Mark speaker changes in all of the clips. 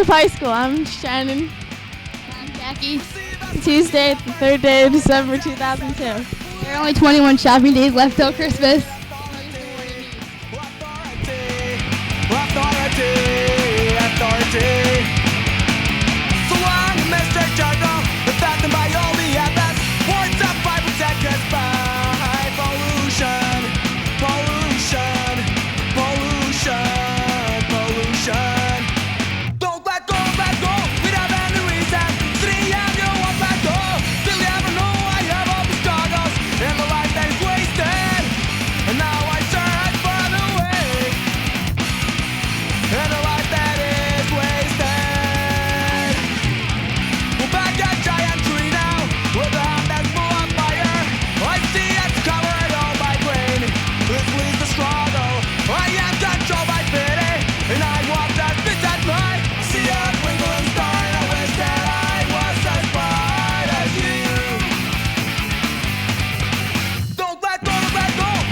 Speaker 1: of high school. I'm Shannon.
Speaker 2: I'm Jackie.
Speaker 1: Tuesday, the 3rd day of December 2002.
Speaker 2: There are only 21 shopping days left till Christmas.
Speaker 3: Authority. So long, Mr. Jungle, the fact that my only FS wards up 5 seconds by pollution, pollution, pollution, pollution. Don't let go, we don't have any reason. City and you won't let go. Till you ever know I have all the struggles and the life that is wasted. And now I search for the way. And the life that is wasted. We're back at giant tree now, with a hand that's full of fire. I see it's covered all my brain. This leads the struggle. I am controlled by pity, and I walk that fits at night. See a twinkling star, and I wish that I was as bright as you. Don't let go,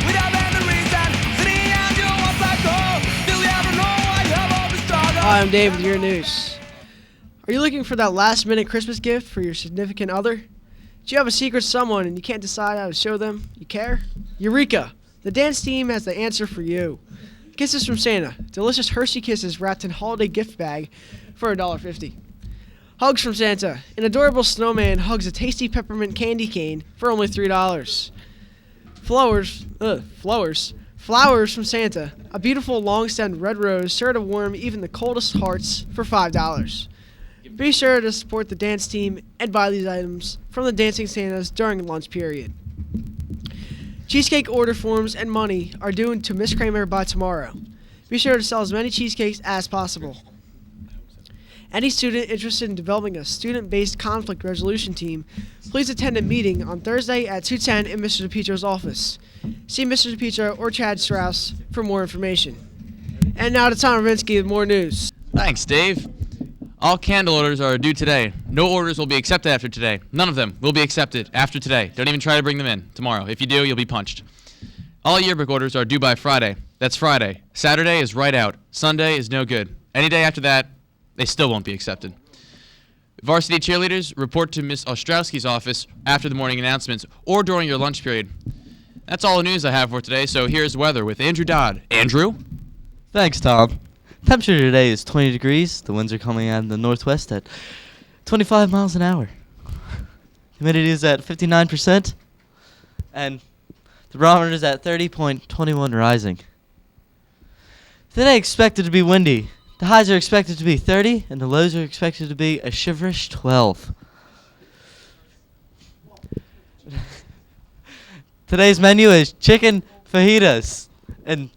Speaker 3: we don't have any reason. City and you won't let go. Till you ever know I have all the struggles.
Speaker 4: Hi, I'm Dave with your news. Are you looking for that last-minute Christmas gift for your significant other? Do you have a secret someone and you can't decide how to show them you care? Eureka! The dance team has the answer for you. Kisses from Santa. Delicious Hershey Kisses wrapped in holiday gift bag for $1.50. Hugs from Santa. An adorable snowman hugs a tasty peppermint candy cane for only $3. Flowers from Santa. A beautiful long-stemmed red rose sure to warm even the coldest hearts for $5. Be sure to support the dance team and buy these items from the Dancing Santas during the lunch period. Cheesecake order forms and money are due to Miss Kramer by tomorrow. Be sure to sell as many cheesecakes as possible. Any student interested in developing a student-based conflict resolution team, please attend a meeting on Thursday at 2:10 in Mr. DePietro's office. See Mr. DePietro or Chad Strauss for more information. And now to Tom Ravinsky with more news.
Speaker 5: Thanks, Dave. All candle orders are due today. No orders will be accepted after today. None of them will be accepted after today. Don't even try to bring them in tomorrow. If you do, you'll be punched. All yearbook orders are due by Friday. That's Friday. Saturday is right out. Sunday is no good. Any day after that, they still won't be accepted. Varsity cheerleaders, report to Miss Ostrowski's office after the morning announcements or during your lunch period. That's all the news I have for today, so here's weather with Andrew Dodd. Andrew?
Speaker 6: Thanks, Tom. Temperature today is 20 degrees. The winds are coming out of the northwest at 25 miles an hour. Humidity is at 59%. And the barometer is at 30.21 rising. Today expected to be windy. The highs are expected to be 30 and the lows are expected to be a shiverish 12. Today's menu is chicken fajitas and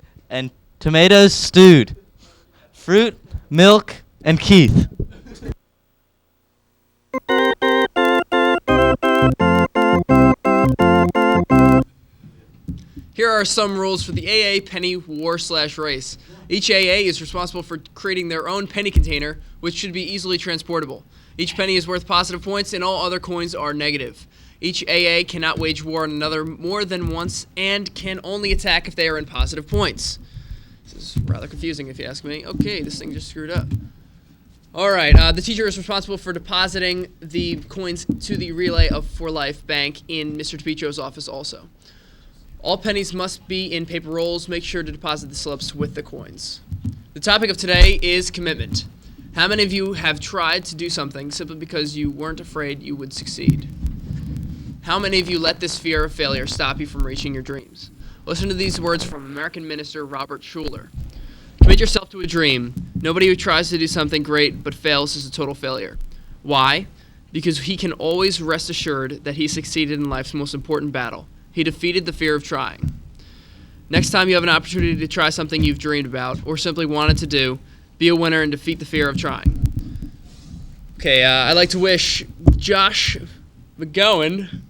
Speaker 6: tomatoes stewed. Fruit, milk, and Keith.
Speaker 7: Here are some rules for the AA penny war/race. Each AA is responsible for creating their own penny container, which should be easily transportable. Each penny is worth positive points, and all other coins are negative. Each AA cannot wage war on another more than once and can only attack if they are in positive points. This is rather confusing if you ask me. Okay, this thing just screwed up. Alright, the teacher is responsible for depositing the coins to the Relay for Life Bank in Mr. DePietro's office also. All pennies must be in paper rolls. Make sure to deposit the slips with the coins. The topic of today is commitment. How many of you have tried to do something simply because you weren't afraid you would succeed? How many of you let this fear of failure stop you from reaching your dreams? Listen to these words from American minister Robert Schuller. Commit yourself to a dream. Nobody who tries to do something great but fails is a total failure. Why? Because he can always rest assured that he succeeded in life's most important battle. He defeated the fear of trying. Next time you have an opportunity to try something you've dreamed about or simply wanted to do, be a winner and defeat the fear of trying. Okay, I'd like to wish Josh McGowan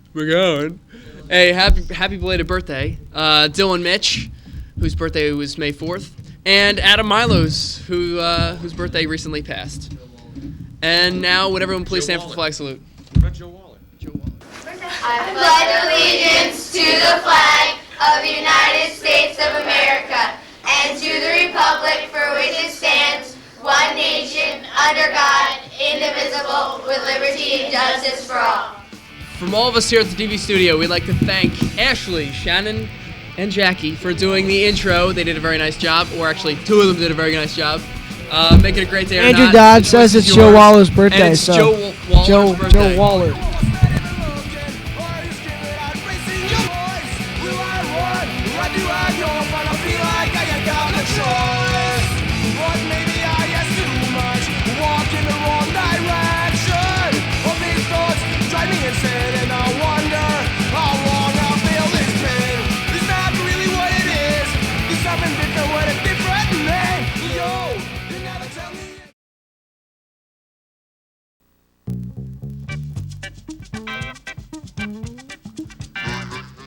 Speaker 7: a happy belated birthday. Dylan Mitch, whose birthday was May 4th, and Adam Milos, whose birthday recently passed. And now, would everyone please stand for the flag salute?
Speaker 8: I pledge allegiance to the flag of the United States of America and to the republic for which it stands, one nation, under God, indivisible, with liberty and justice for all.
Speaker 7: From all of us here at the DV studio, we'd like to thank Ashley, Shannon, and Jackie for doing the intro. They did a very nice job, or actually, two of them did a very nice job. Make it a great day or
Speaker 4: Andrew
Speaker 7: not.
Speaker 4: Dodd
Speaker 7: The
Speaker 4: says
Speaker 7: choice is
Speaker 4: it's Joe
Speaker 7: yours.
Speaker 4: Waller's birthday,
Speaker 7: And it's
Speaker 4: so
Speaker 7: Waller's birthday.
Speaker 4: Joe Waller.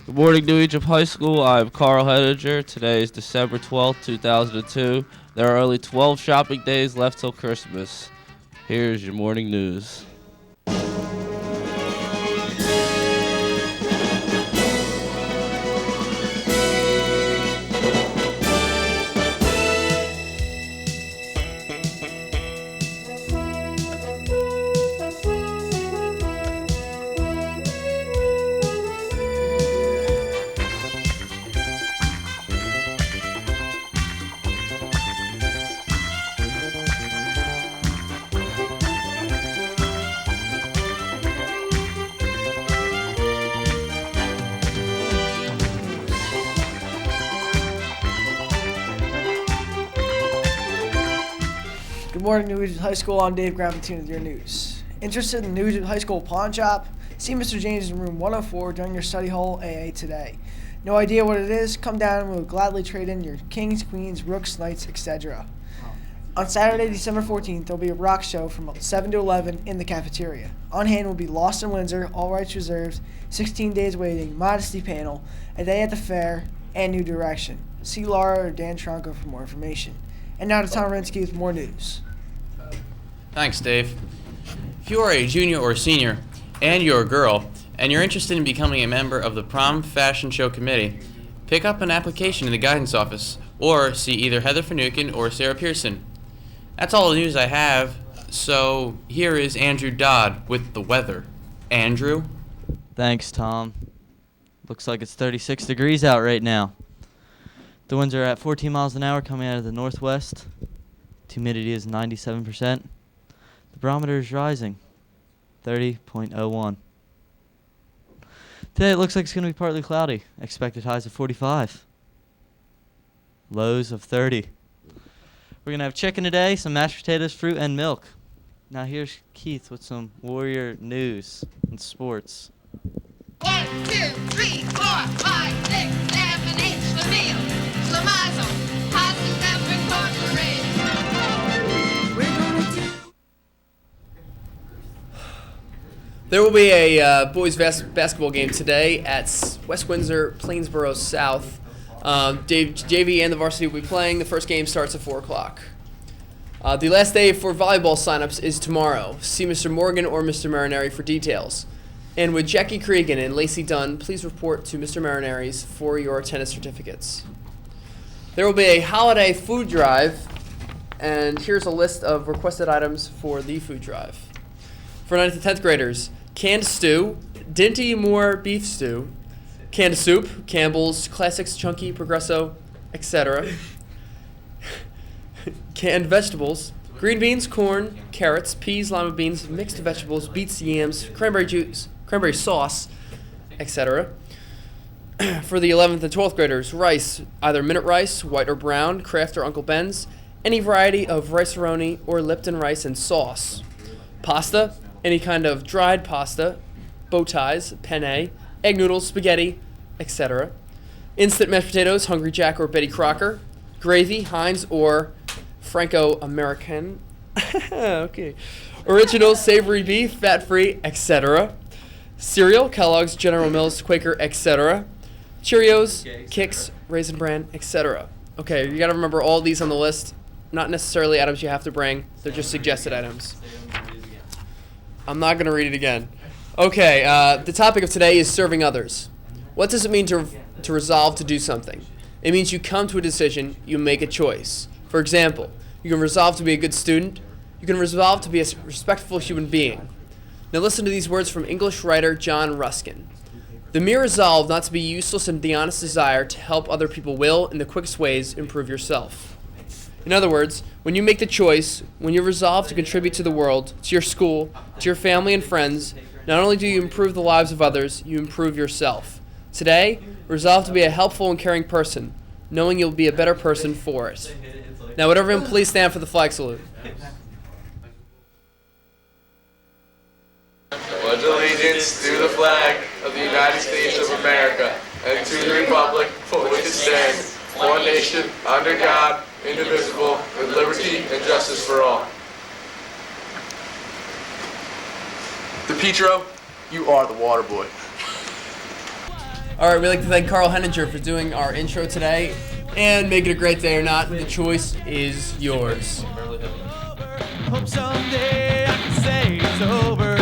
Speaker 9: Good morning, New Egypt High School. I'm Carl Hedger. Today is December 12th, 2002. There are only 12 shopping days left till Christmas. Here's your morning news.
Speaker 4: Good morning, New Egypt High School. I'm Dave Grapentine with your news. Interested in the New Egypt High School pawn shop? See Mr. James in room 104 during your study hall AA today. No idea what it is? Come down and we'll gladly trade in your kings, queens, rooks, knights, etc. On Saturday, December 14th, there'll be a rock show from 7 to 11 in the cafeteria. On hand will be Lost in Windsor, All Rights Reserved, 16 Days Waiting, Modesty Panel, A Day at the Fair, and New Direction. See Laura or Dan Tronco for more information. And now to Tom Rinsky with more news.
Speaker 5: Thanks, Dave. If you are a junior or senior and you're a girl and you're interested in becoming a member of the prom fashion show committee, pick up an application in the guidance office or see either Heather Finucane or Sarah Pearson. That's all the news I have, so here is Andrew Dodd with the weather. Andrew?
Speaker 6: Thanks, Tom. Looks like it's 36 degrees out right now. The winds are at 14 miles an hour coming out of the northwest. Humidity is 97%. The barometer is rising, 30.01. Today it looks like it's going to be partly cloudy. Expected highs of 45. Lows of 30. We're going to have chicken today, some mashed potatoes, fruit, and milk. Now here's Keith with some Warrior news and sports.
Speaker 8: 1, 2, 3, 4, 5, 6, 7, 8, Schlemiel, Schlemazel, Hasen, Davenport,
Speaker 7: There will be a boys basketball game today at West Windsor, Plainsboro South. JV and the varsity will be playing. The first game starts at 4 o'clock. The last day for volleyball signups is tomorrow. See Mr. Morgan or Mr. Marinari for details. And with Jackie Cregan and Lacey Dunn, please report to Mr. Marinari's for your tennis certificates. There will be a holiday food drive, and here's a list of requested items for the food drive. For 9th and 10th graders, canned stew, Dinty Moore beef stew, canned soup, Campbell's, Classics, Chunky, Progresso, etc. Canned vegetables, green beans, corn, carrots, peas, lima beans, mixed vegetables, beets, yams, cranberry juice, cranberry sauce, etc. For the 11th and 12th graders, rice, either minute rice, white or brown, Kraft or Uncle Ben's, any variety of rice-a-roni or Lipton rice and sauce. Pasta, any kind of dried pasta, bow ties, penne, egg noodles, spaghetti, etc. Instant mashed potatoes, Hungry Jack or Betty Crocker. Gravy, Heinz or Franco-American. Okay. Original savory beef, fat-free, etc. Cereal, Kellogg's, General Mills, Quaker, etc. Cheerios, Kix, Raisin Bran, etc. Okay, you gotta remember all these on the list. Not necessarily items you have to bring. They're just suggested items. I'm not going to read it again. Okay, the topic of today is serving others. What does it mean to resolve to do something? It means you come to a decision, you make a choice. For example, You can resolve to be a good student. You can resolve to be a respectful human being. Now listen to these words from English writer John Ruskin. The mere resolve not to be useless and the honest desire to help other people will, in the quickest ways, improve yourself. In other words, when you make the choice, when you resolve to contribute to the world, to your school, to your family and friends, not only do you improve the lives of others, you improve yourself. Today, resolve to be a helpful and caring person, knowing you'll be a better person for it. Now would everyone please stand for the flag salute.
Speaker 3: Pledge allegiance to the flag of the United States of America and to the republic for which it stands, one nation, under God, indivisible, with liberty and justice for all. DePietro, you are the water boy.
Speaker 7: All right, we'd like to thank Carl Henninger for doing our intro today. And make it a great day or not, the choice is yours.
Speaker 3: Hope someday I can say it's over.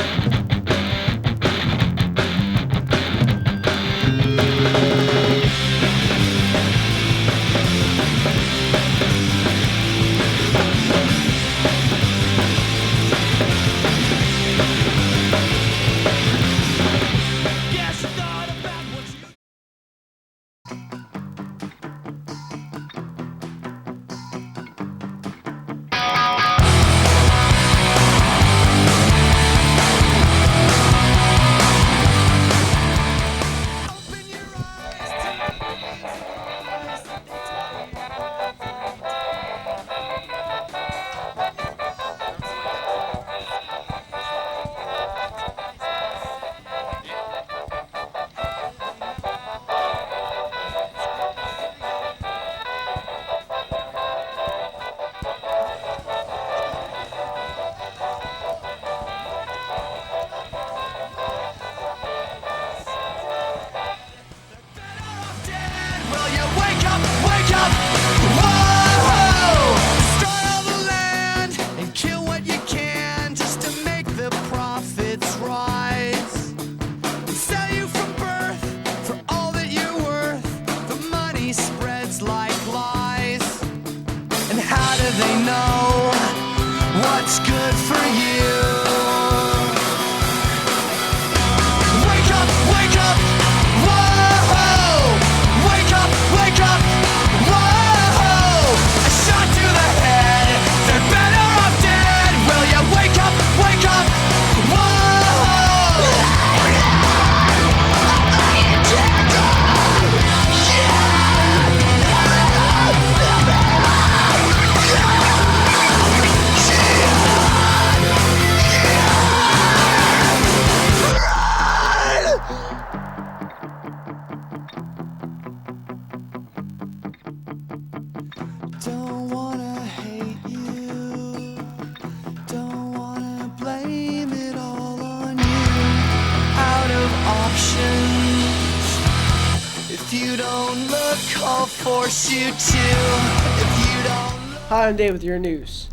Speaker 4: Hi, I'm Dave with your news.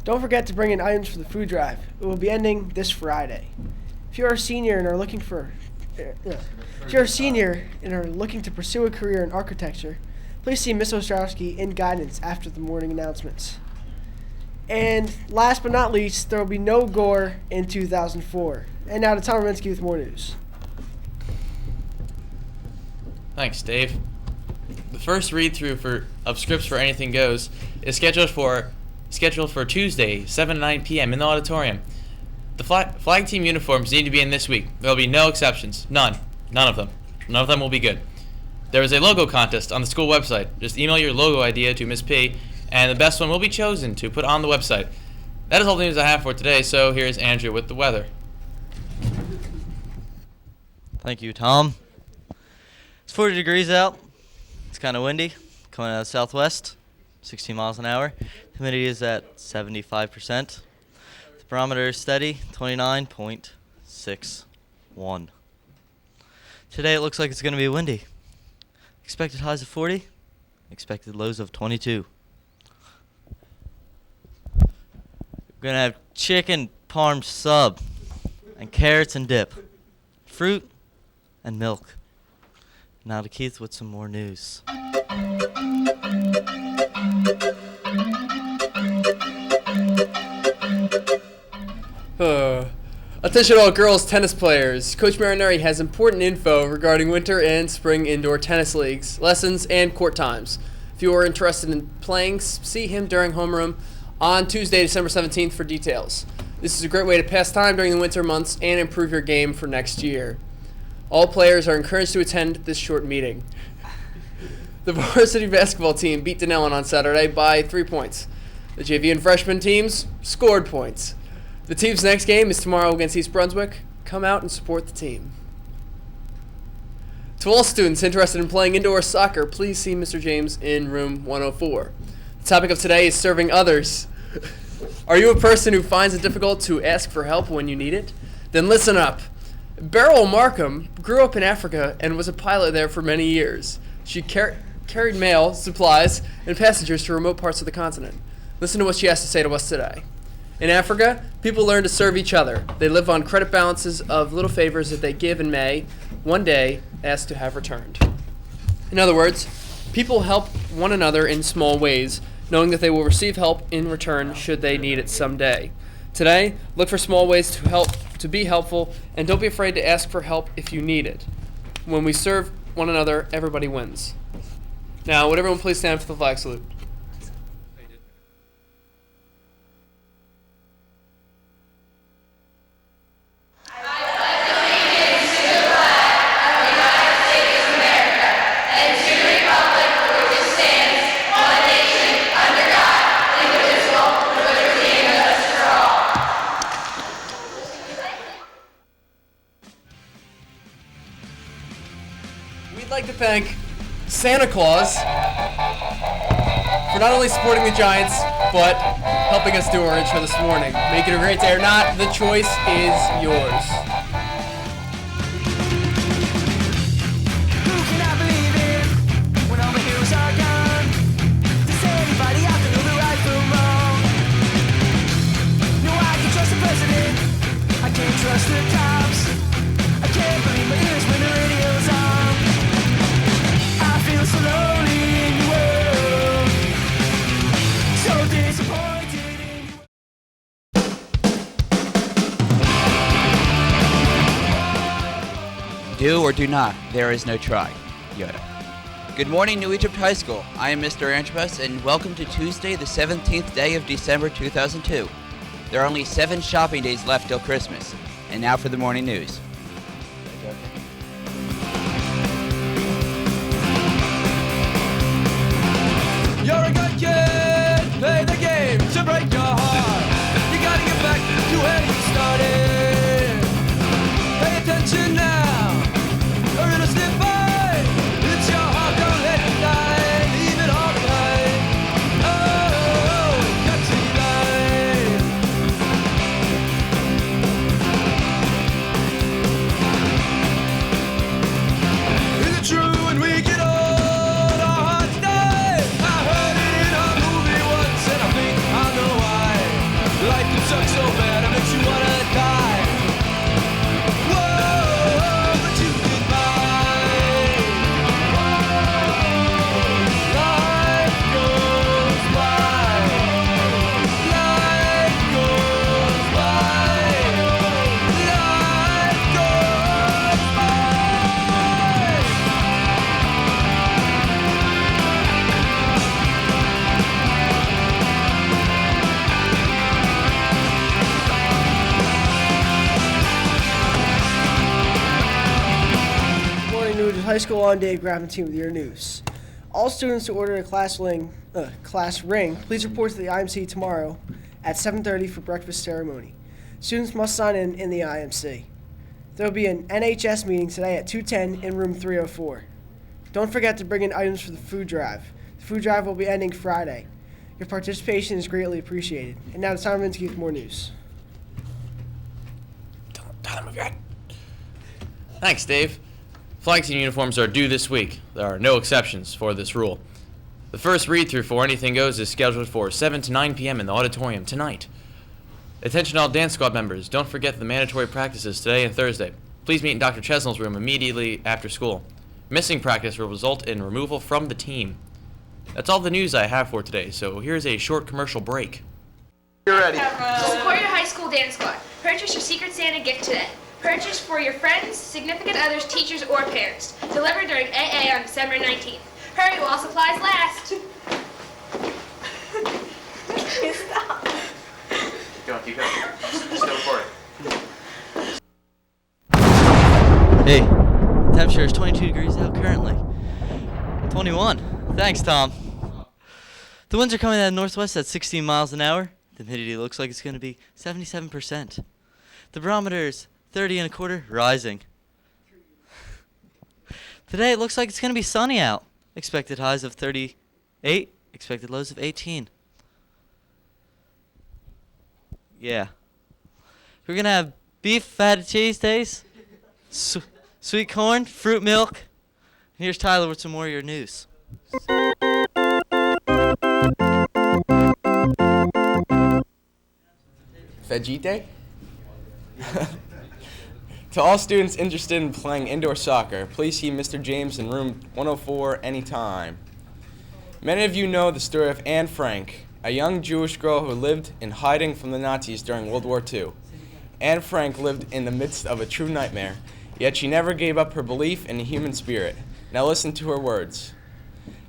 Speaker 4: Don't forget to bring in items for the food drive. It will be ending this Friday. If you're a senior and are looking to pursue a career in architecture, please see Ms. Ostrowski in guidance after the morning announcements. And last but not least, there will be no gore in 2004. And now to Tom Reminsky with more news.
Speaker 5: Thanks, Dave. The first read-through of scripts for Anything Goes is scheduled for Tuesday, 7 to 9 p.m. in the auditorium. The flag team uniforms need to be in this week. There will be no exceptions. None of them. None of them will be good. There is a logo contest on the school website. Just email your logo idea to Ms. P, and the best one will be chosen to put on the website. That is all the news I have for today, so here's Andrew with the weather.
Speaker 6: Thank you, Tom. It's 40 degrees out. It's kind of windy, coming out of the southwest, 16 miles an hour. Humidity is at 75%. The barometer is steady, 29.61. Today it looks like it's going to be windy. Expected highs of 40, expected lows of 22. We're going to have chicken parm sub and carrots and dip, fruit and milk. Now to Keith with some more news.
Speaker 7: Attention all girls tennis players. Coach Marinari has important info regarding winter and spring indoor tennis leagues, lessons, and court times. If you are interested in playing, see him during homeroom on Tuesday, December 17th for details. This is a great way to pass time during the winter months and improve your game for next year. All players are encouraged to attend this short meeting. The varsity basketball team beat Denellen on Saturday by 3 points. The JV and freshman teams scored points. The team's next game is tomorrow against East Brunswick. Come out and support the team. To all students interested in playing indoor soccer, please see Mr. James in room 104. The topic of today is serving others. Are you a person who finds it difficult to ask for help when you need it? Then listen up. Beryl Markham grew up in Africa and was a pilot there for many years. She carried mail, supplies, and passengers to remote parts of the continent. Listen to what she has to say to us today. In Africa, people learn to serve each other. They live on credit balances of little favors that they give and may, one day, ask to have returned. In other words, people help one another in small ways, knowing that they will receive help in return should they need it someday. Today, look for small ways to be helpful, and don't be afraid to ask for help if you need it. When we serve one another, everybody wins. Now, would everyone please stand for the flag salute? We'd like to thank Santa Claus for not only supporting the Giants, but helping us do our intro this morning. Make it a great day or not, the choice is yours.
Speaker 3: Who can I believe in when all the heroes are gone? Does anybody out there know the right from wrong? No, I can trust the president. I can't trust the cops. I can't believe my ears when the radio's on. I feel so lonely in the world. So disappointed in you.
Speaker 10: Do or do not, there is no try. Yoda. Good morning, New Egypt High School. I am Mr. Antrobus, and welcome to Tuesday, the 17th day of December 2002. There are only 7 shopping days left till Christmas. And now for the morning news.
Speaker 3: You're a good kid, play the game to break your heart. You gotta get back to where you started. Pay attention now, or it'll slip by. It's your heart, don't let it die. Leave it all behind. Oh, country life. Is it true when we get old, our hearts die? I heard it in a movie once, and I think I know why. Life can suck so bad, it makes you wanna die. Whoa, but you get by. Life goes by. Life goes by. Life goes by.
Speaker 4: Morning, New High School on Dave Grapentine with your news. All students who order a class ring, please report to the IMC tomorrow at 7:30 for breakfast ceremony. Students must sign in the IMC. There will be an NHS meeting today at 2:10 in room 304. Don't forget to bring in items for the food drive. The food drive will be ending Friday. Your participation is greatly appreciated. And now it's time to give more news.
Speaker 5: Thanks, Dave. Flag team uniforms are due this week. There are no exceptions for this rule. The first read-through for Anything Goes is scheduled for 7 to 9 p.m. in the auditorium tonight. Attention all dance squad members, don't forget the mandatory practices today and Thursday. Please meet in Dr. Chesnell's room immediately after school. Missing practice will result in removal from the team. That's all the news I have for today, so here's a short commercial break.
Speaker 3: You're ready.
Speaker 8: Support your high school dance squad. Purchase your Secret Santa gift today. Purchase for your friends, significant others, teachers, or parents. Delivered during AA on December 19th. Hurry while supplies last. Stop.
Speaker 5: Keep going. Still recording.
Speaker 6: Hey, temperature is 22 degrees out currently. 21. Thanks, Tom. The winds are coming out of northwest at 16 miles an hour. The humidity looks like it's going to be 77%. The barometer is 30 and a quarter, rising. Today it looks like it's going to be sunny out. Expected highs of 38, expected lows of 18. Yeah. We're going to have beef, fatted cheese days, sweet corn, fruit milk. Here's Tyler with some more of your news.
Speaker 3: Veggie? To all students interested in playing indoor soccer, please see Mr. James in room 104 anytime. Many of you know the story of Anne Frank, a young Jewish girl who lived in hiding from the Nazis during World War II. Anne Frank lived in the midst of a true nightmare, yet she never gave up her belief in the human spirit. Now listen to her words.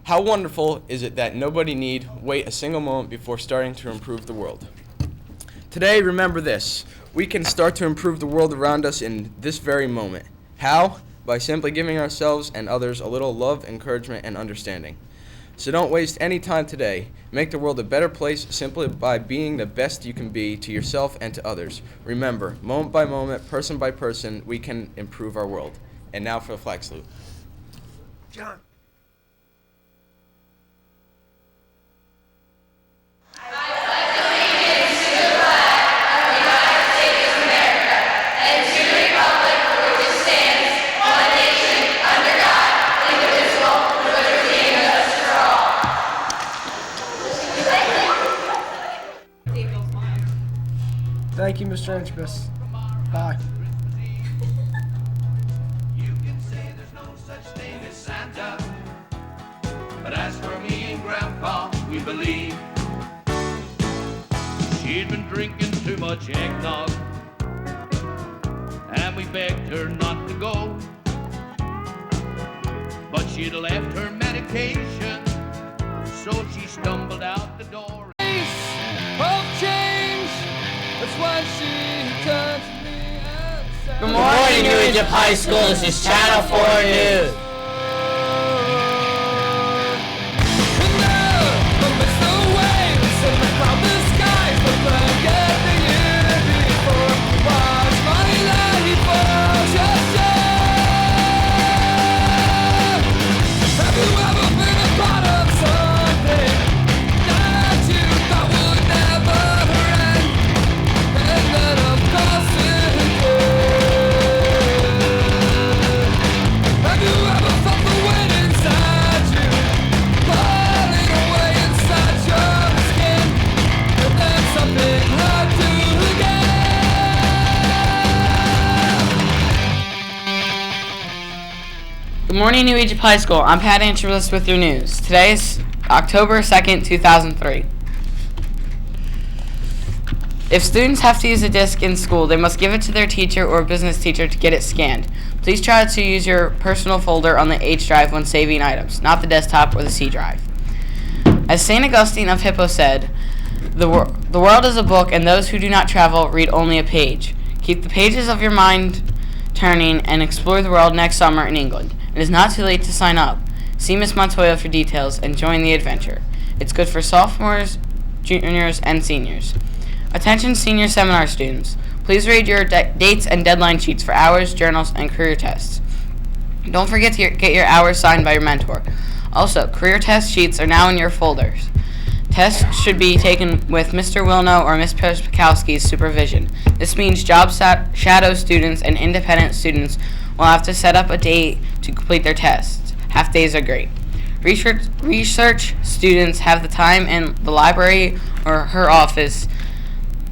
Speaker 3: How wonderful is it that nobody need wait a single moment before starting to improve the world. Today, remember this. We can start to improve the world around us in this very moment. How? By simply giving ourselves and others a little love, encouragement, and understanding. So don't waste any time today. Make the world a better place simply by being the best you can be to yourself and to others. Remember, moment by moment, person by person, we can improve our world. And now for the flag salute. John.
Speaker 4: Thank you, Mr. Antrobus. Bye.
Speaker 11: You can say there's no such thing as Santa, but as for me and Grandpa, we believe. She'd been drinking too much eggnog, and we begged her not to go, but she'd left her medication, so she stumbled out the door.
Speaker 3: Of change, that's why she turned to me and said,
Speaker 12: Good morning, New Egypt High School. This is Channel 4 News. Good morning, New Egypt High School. I'm Pat Antrobus with your news. Today is October 2nd, 2003. If students have to use a disc in school, they must give it to their teacher or business teacher to get it scanned. Please try to use your personal folder on the H drive when saving items, not the desktop or the C drive. As St. Augustine of Hippo said, the world is a book, and those who do not travel read only a page. Keep the pages of your mind turning and explore the world next summer in England. It is not too late to sign up. See Miss Montoya for details and join the adventure. It's good for sophomores, juniors, and seniors. Attention senior seminar students. Please read your dates and deadline sheets for hours, journals, and career tests. Don't forget to get your hours signed by your mentor. Also, career test sheets are now in your folders. Tests should be taken with Mr. Wilno or Ms. Peskowski's supervision. This means job shadow students and independent students will have to set up a date to complete their tests. Half days are great. Research students have the time in the library or her office.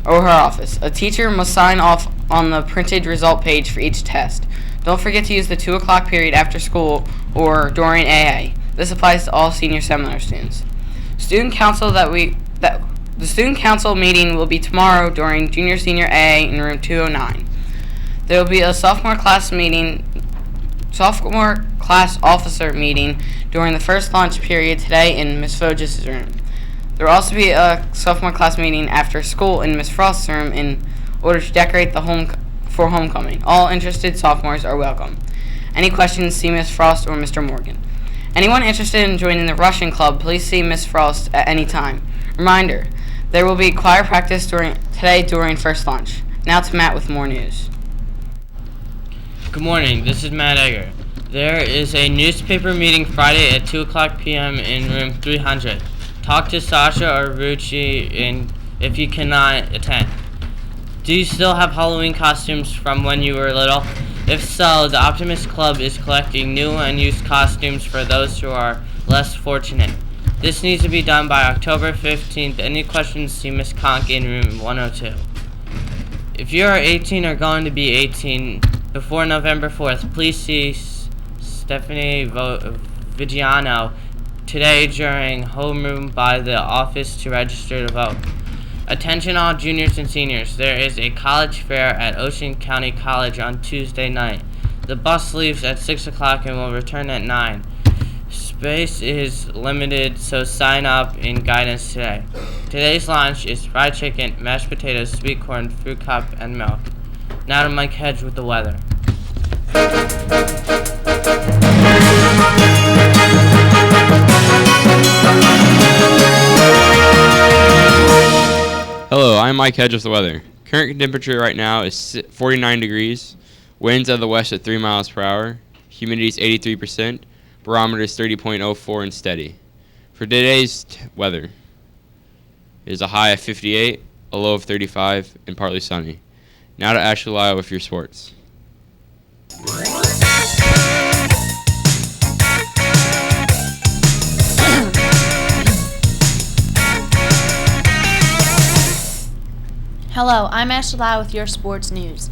Speaker 12: A teacher must sign off on the printed result page for each test. Don't forget to use the 2 o'clock period after school or during AA. This applies to all senior seminar students. Student council that The student council meeting will be tomorrow during junior senior AA in room 209. There will be a sophomore class officer meeting during the first lunch period today in Miss Foges' room. There will also be a sophomore class meeting after school in Miss Frost's room in order to decorate the for homecoming. All interested sophomores are welcome. Any questions, see Miss Frost or Mr. Morgan. Anyone interested in joining the Russian club, please see Miss Frost at any time. Reminder, there will be choir practice today during first lunch. Now to Matt with more news.
Speaker 13: Good morning, this is Matt Eggert. There is a newspaper meeting Friday at 2 o'clock p.m. in room 300. Talk to Sasha or Ruchi if you cannot attend. Do you still have Halloween costumes from when you were little? If so, the Optimist Club is collecting new and used costumes for those who are less fortunate. This needs to be done by October 15th. Any questions, see Miss Conk in room 102. If you are 18 or going to be 18 before November 4th, please see Stephanie Vigiano today during homeroom by the office to register to vote. Attention all juniors and seniors, there is a college fair at Ocean County College on Tuesday night. The bus leaves at 6 o'clock and will return at 9. Space is limited, so sign up in guidance today. Today's lunch is fried chicken, mashed potatoes, sweet corn, fruit cup, and milk. Now to Mike Hedge with the weather.
Speaker 14: Hello, I'm Mike Hedge with the weather. Current temperature right now is 49 degrees. Winds out of the west at 3 miles per hour. Humidity is 83%. Barometer is 30.04 and steady. For today's weather, it is a high of 58, a low of 35, and partly sunny. Now to Ashley Lyle with your sports.
Speaker 15: Hello, I'm Ashley Lyle with your sports news.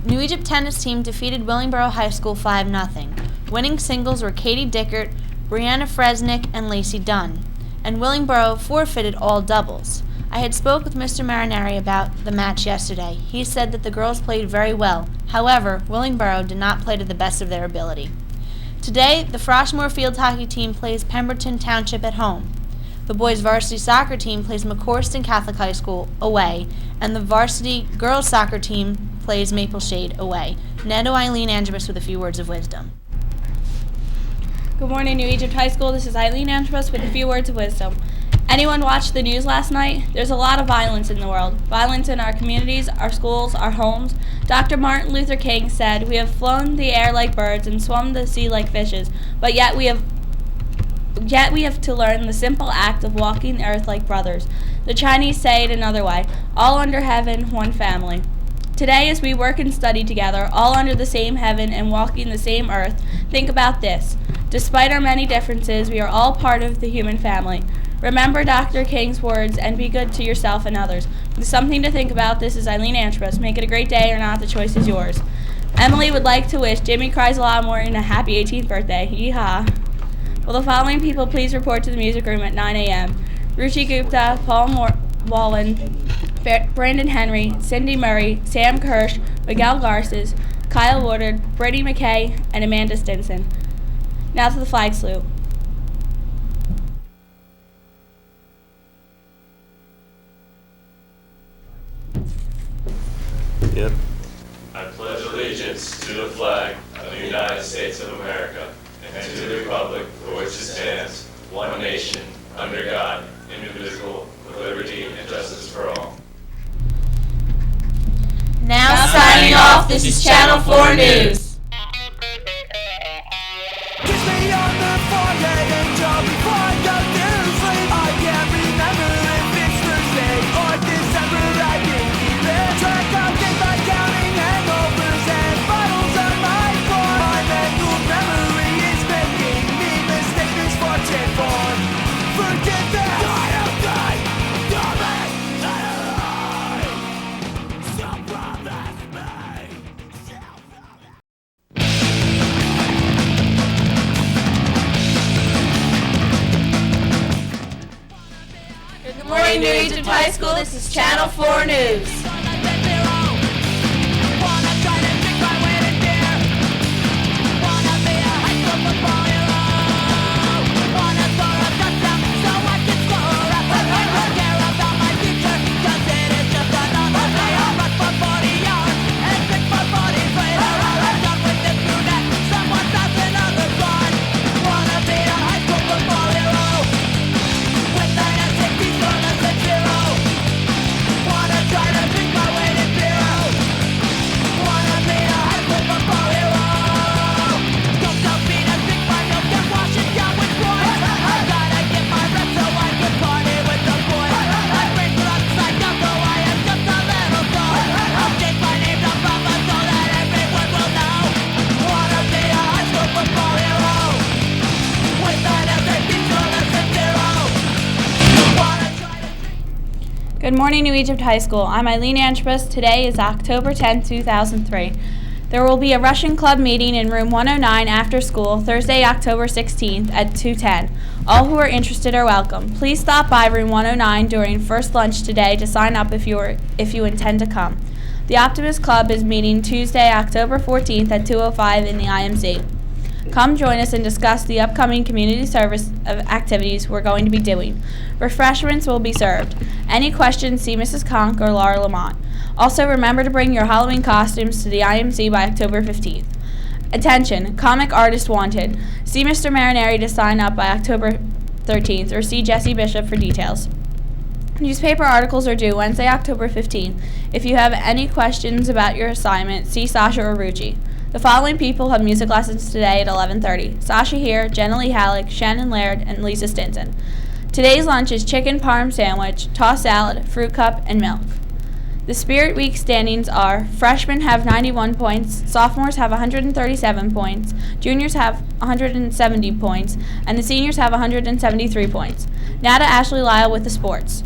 Speaker 15: New Egypt tennis team defeated Willingboro High School 5-0. Winning singles were Katie Dickert, Brianna Fresnick, and Lacey Dunn. And Willingboro forfeited all doubles. I had spoke with Mr. Marinari about the match yesterday. He said that the girls played very well. However, Willingboro did not play to the best of their ability. Today, the Froshmore field hockey team plays Pemberton Township at home. The boys' varsity soccer team plays McCorston Catholic High School away, and the varsity girls' soccer team plays Maple Shade away. Now to Eleen Antrobus with a few words of wisdom.
Speaker 16: Good morning, New Egypt High School. This is Eleen Antrobus with a few words of wisdom. Anyone watched the news last night? There's a lot of violence in the world. Violence in our communities, our schools, our homes. Dr. Martin Luther King said, "We have flown the air like birds and swum the sea like fishes, but yet we have to learn the simple act of walking the earth like brothers." The Chinese say it another way, all under heaven, one family. Today, as we work and study together, all under the same heaven and walking the same earth, think about this. Despite our many differences, we are all part of the human family. Remember Dr. King's words and be good to yourself and others. With something to think about, this is Eleen Antrobus. Make it a great day or not, the choice is yours. Emily would like to wish Jimmy Cries a Lot More a happy 18th birthday. Yeehaw. Will the following people please report to the music room at 9 a.m.? Ruchi Gupta, Paul Wallen, Brandon Henry, Cindy Murray, Sam Kirsch, Miguel Garces, Kyle Woodard, Brittany McKay, and Amanda Stinson. Now to the flag salute.
Speaker 17: Yep. I pledge allegiance to the flag of the United States of America and to the republic for which it stands, one nation, under God, indivisible, with liberty and justice for all.
Speaker 15: Now signing off, this is Channel 4 News. High School, this is Channel 4 News.
Speaker 16: Good morning, New Egypt High School. I'm Eleen Antrobus. Today is October 10, 2003. There will be a Russian Club meeting in room 109 after school Thursday, October 16th at 2:10. All who are interested are welcome. Please stop by room 109 during first lunch today to sign up if you intend to come. The Optimist Club is meeting Tuesday, October 14th at 2:05 in the IMC. Come join us and discuss the upcoming community service activities we're going to be doing. Refreshments will be served. Any questions, see Mrs. Conk or Laura Lamont. Also, remember to bring your Halloween costumes to the IMC by October 15th. Attention, comic artist wanted. See Mr. Marinari to sign up by October 13th or see Jesse Bishop for details. Newspaper articles are due Wednesday, October 15th. If you have any questions about your assignment, see Sasha or Rucci. The following people have music lessons today at 11:30. Sasha here, Jenna Lee Halleck, Shannon Laird, and Lisa Stinson. Today's lunch is chicken parm sandwich, tossed salad, fruit cup, and milk. The Spirit Week standings are: freshmen have 91 points, sophomores have 137 points, juniors have 170 points, and the seniors have 173 points. Now to Ashley Lyle with the sports.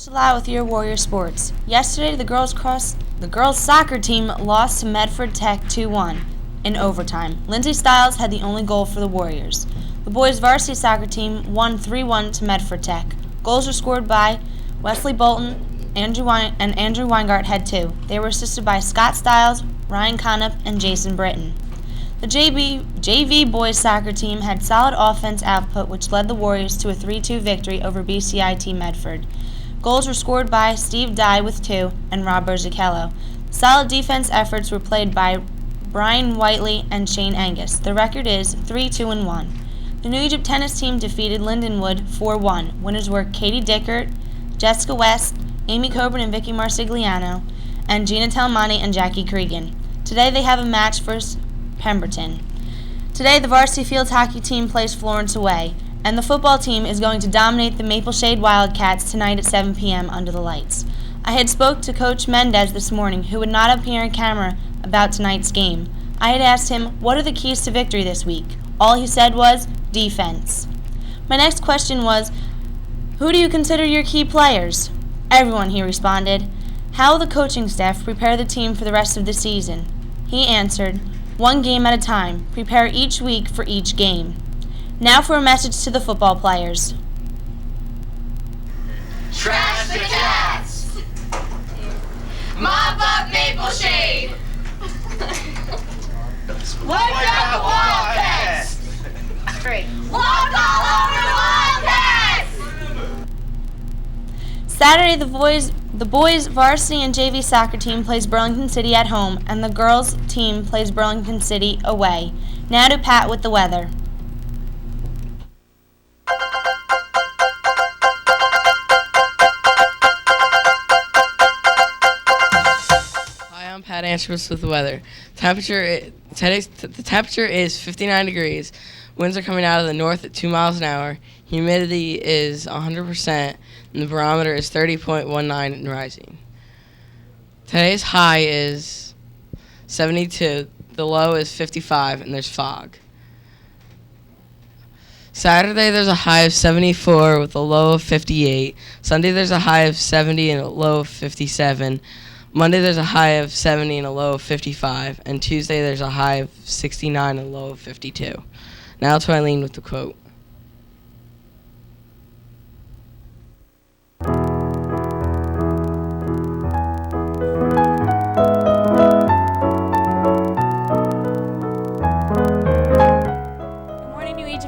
Speaker 15: Lyle with your Warrior Sports. Yesterday, the girls' soccer team lost to Medford Tech 2-1 in overtime. Lindsay Stiles had the only goal for the Warriors. The boys' varsity soccer team won 3-1 to Medford Tech. Goals were scored by Wesley Bolton, and Andrew Weingart had 2. They were assisted by Scott Stiles, Ryan Connup, and Jason Britton. The JV boys' soccer team had solid offense output, which led the Warriors to a 3-2 victory over BCIT Medford. Goals were scored by Steve Dye with 2 and Rob Berzichello. Solid defense efforts were played by Brian Whiteley and Shane Angus. The record is 3-2-1. The New Egypt tennis team defeated Lindenwood 4-1. Winners were Katie Dickert, Jessica West, Amy Coburn and Vicky Marsigliano, and Gina Talmani and Jackie Cregan. Today they have a match versus Pemberton. Today the varsity field hockey team plays Florence away. And the football team is going to dominate the Maple Shade Wildcats tonight at 7 p.m. under the lights. I had spoke to Coach Mendez this morning, who would not appear on camera about tonight's game. I had asked him, what are the keys to victory this week? All he said was, defense. My next question was, who do you consider your key players? Everyone, he responded. How will the coaching staff prepare the team for the rest of the season? He answered, one game at a time. Prepare each week for each game. Now for a message to the football players.
Speaker 18: Trash the cats! Mop up Maple Shade! Wipe out the Wildcats! Walk all over the Wildcats!
Speaker 15: Saturday, the boys varsity and JV soccer team plays Burlington City at home, and the girls team plays Burlington City away. Now to Pat with the weather.
Speaker 12: I'm Pat Antrobus with the weather. The temperature is 59 degrees. Winds are coming out of the north at 2 miles an hour. Humidity is 100%, and the barometer is 30.19 and rising. Today's high is 72. The low is 55, and there's fog. Saturday, there's a high of 74 with a low of 58. Sunday, there's a high of 70 and a low of 57. Monday there's a high of 70 and a low of 55, and Tuesday there's a high of 69 and a low of 52. Now to Eleen with the quote.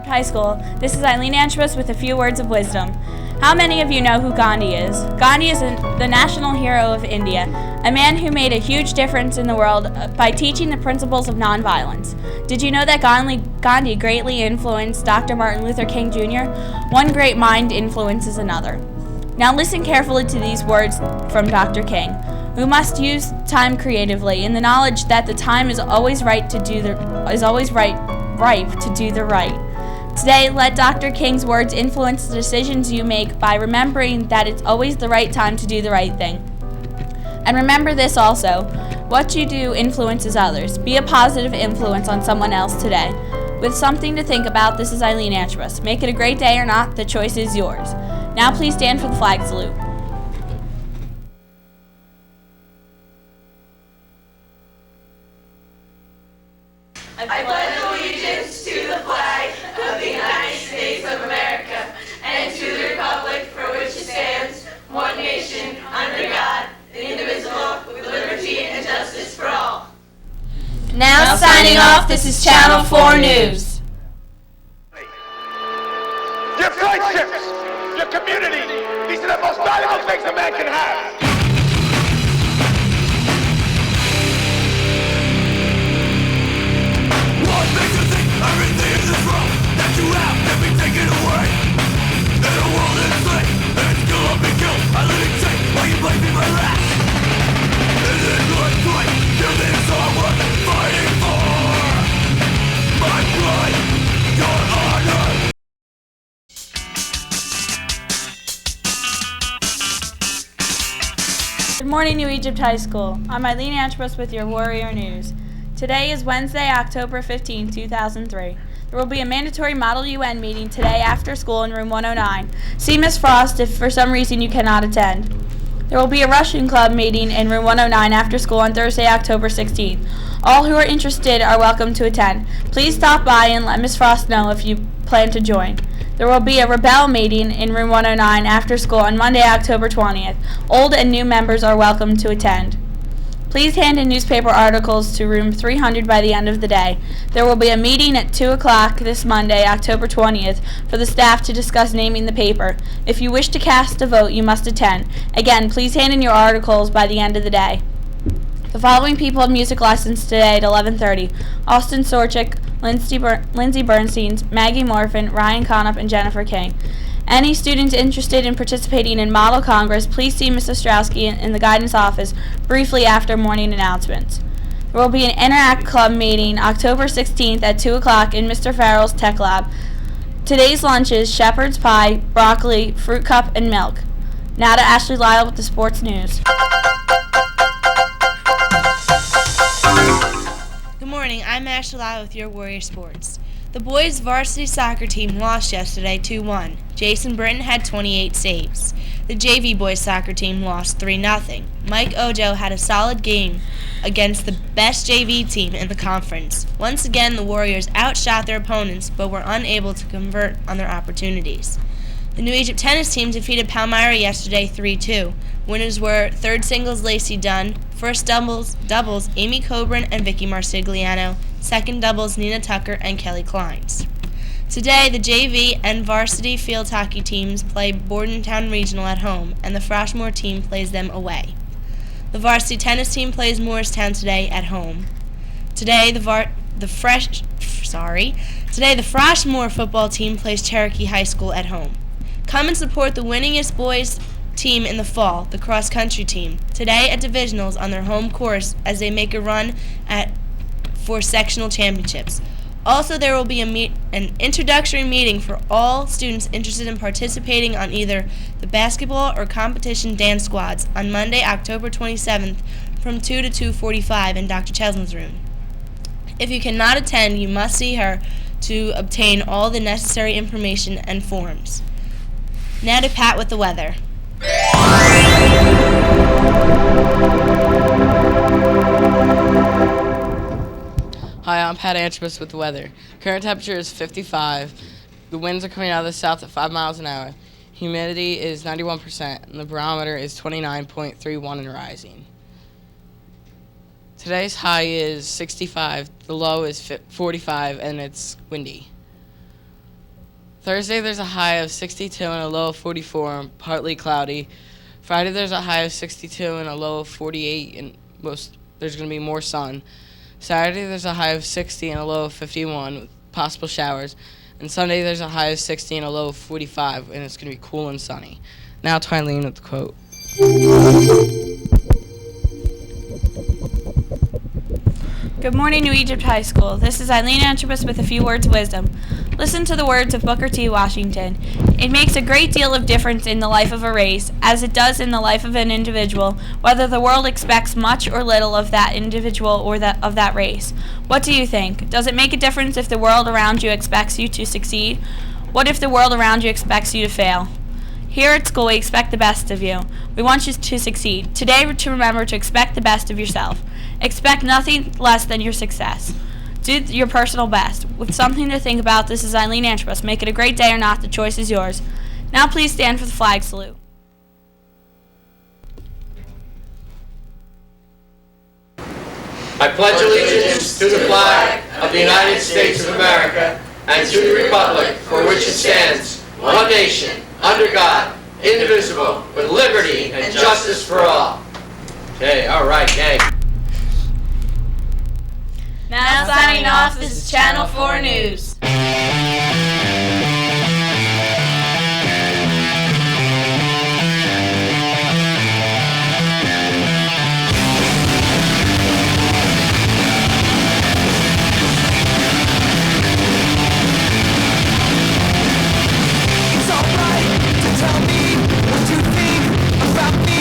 Speaker 16: High School. This is Eleen Antrobus with a few words of wisdom. How many of you know who Gandhi is? Gandhi is the national hero of India, a man who made a huge difference in the world by teaching the principles of nonviolence. Did you know that Gandhi greatly influenced Dr. Martin Luther King Jr.? One great mind influences another. Now listen carefully to these words from Dr. King. We must use time creatively in the knowledge that the time is always ripe to do the right. Today, let Dr. King's words influence the decisions you make by remembering that it's always the right time to do the right thing. And remember this also, what you do influences others. Be a positive influence on someone else today. With something to think about, this is Eleen Antrobus. Make it a great day or not, the choice is yours. Now please stand for the flag salute.
Speaker 18: I pledge allegiance to the flag of the United States of America and to the republic for which it stands, one nation, under God, indivisible, with liberty and justice for all.
Speaker 15: Now signing off, this is Channel 4 News.
Speaker 11: Your friendships, your community, these are the most valuable things a man can have. What makes you think everything in this world that you have can be taken away? In a world enslaved, and still up and killed, I live in shame while you blame me my last. It is not right, you things are worth fighting for. My pride, your honor.
Speaker 16: Good morning, New Egypt High School. I'm Eleen Antrobus with your Warrior News. Today is Wednesday, October 15, 2003. There will be a mandatory Model UN meeting today after school in room 109. See Ms. Frost if for some reason you cannot attend. There will be a Russian Club meeting in room 109 after school on Thursday, October 16th. All who are interested are welcome to attend. Please stop by and let Ms. Frost know if you plan to join. There will be a Rebel meeting in room 109 after school on Monday, October 20th. Old and new members are welcome to attend. Please hand in newspaper articles to room 300 by the end of the day. There will be a meeting at 2 o'clock this Monday, October 20th, for the staff to discuss naming the paper. If you wish to cast a vote, you must attend. Again, please hand in your articles by the end of the day. The following people have music lessons today at 11:30. Austin Sorchik, Lindsay Bernstein, Maggie Morfin, Ryan Conop, and Jennifer King. Any students interested in participating in Model Congress, please see Ms. Ostrowski in the guidance office briefly after morning announcements. There will be an Interact Club meeting October 16th at 2 o'clock in Mr. Farrell's Tech Lab. Today's lunches, shepherd's pie, broccoli, fruit cup, and milk. Now to Ashley Lyle with the sports news.
Speaker 15: Good morning, I'm Ashley Lyle with your Warrior Sports. The boys' varsity soccer team lost yesterday 2-1. Jason Britton had 28 saves. The JV boys' soccer team lost 3-0. Mike Ojo had a solid game against the best JV team in the conference. Once again, the Warriors outshot their opponents but were unable to convert on their opportunities. The New Egypt tennis team defeated Palmyra yesterday 3-2. Winners were third singles Lacey Dunn, first doubles Amy Coburn and Vicky Marsigliano, second doubles Nina Tucker and Kelly Kleins. Today, the JV and varsity field hockey teams play Bordentown Regional at home, and the Frashmore team plays them away. The varsity tennis team plays Morristown today at home. Today, the Frashmore football team plays Cherokee High School at home. Come and support the winningest boys team in the fall, the cross-country team, today at divisionals on their home course as they make a run for sectional championships. Also, there will be an introductory meeting for all students interested in participating on either the basketball or competition dance squads on Monday, October 27th from 2 to 2:45 in Dr. Cheslin's room. If you cannot attend, you must see her to obtain all the necessary information and forms. Now to Pat with the weather.
Speaker 12: Hi, I'm Pat Antrobus with the weather. Current temperature is 55. The winds are coming out of the south at 5 miles an hour. Humidity is 91%, and the barometer is 29.31 and rising. Today's high is 65, the low is 45, and it's windy. Thursday, there's a high of 62 and a low of 44, and partly cloudy. Friday, there's a high of 62 and a low of 48, and there's going to be more sun. Saturday, there's a high of 60 and a low of 51 with possible showers. And Sunday, there's a high of 60 and a low of 45, and it's going to be cool and sunny. Now to Eleen with the quote.
Speaker 16: Good morning, New Egypt High School. This is Eleen Antrobus with a few words of wisdom. Listen to the words of Booker T. Washington. It makes a great deal of difference in the life of a race, as it does in the life of an individual, whether the world expects much or little of that individual or of that race. What do you think? Does it make a difference if the world around you expects you to succeed? What if the world around you expects you to fail? Here at school, we expect the best of you. We want you to succeed. Today, to remember to expect the best of yourself. Expect nothing less than your success. Do your personal best. With something to think about, this is Eleen Antrobus. Make it a great day or not, the choice is yours. Now please stand for the flag salute.
Speaker 19: I pledge allegiance to the flag of the United States of America and to the republic for which it stands, one nation, under God, indivisible, with liberty and justice for all. Okay, all right, gang.
Speaker 16: Now signing off, this is Channel 4 News.
Speaker 3: It's alright to tell me what you think about me.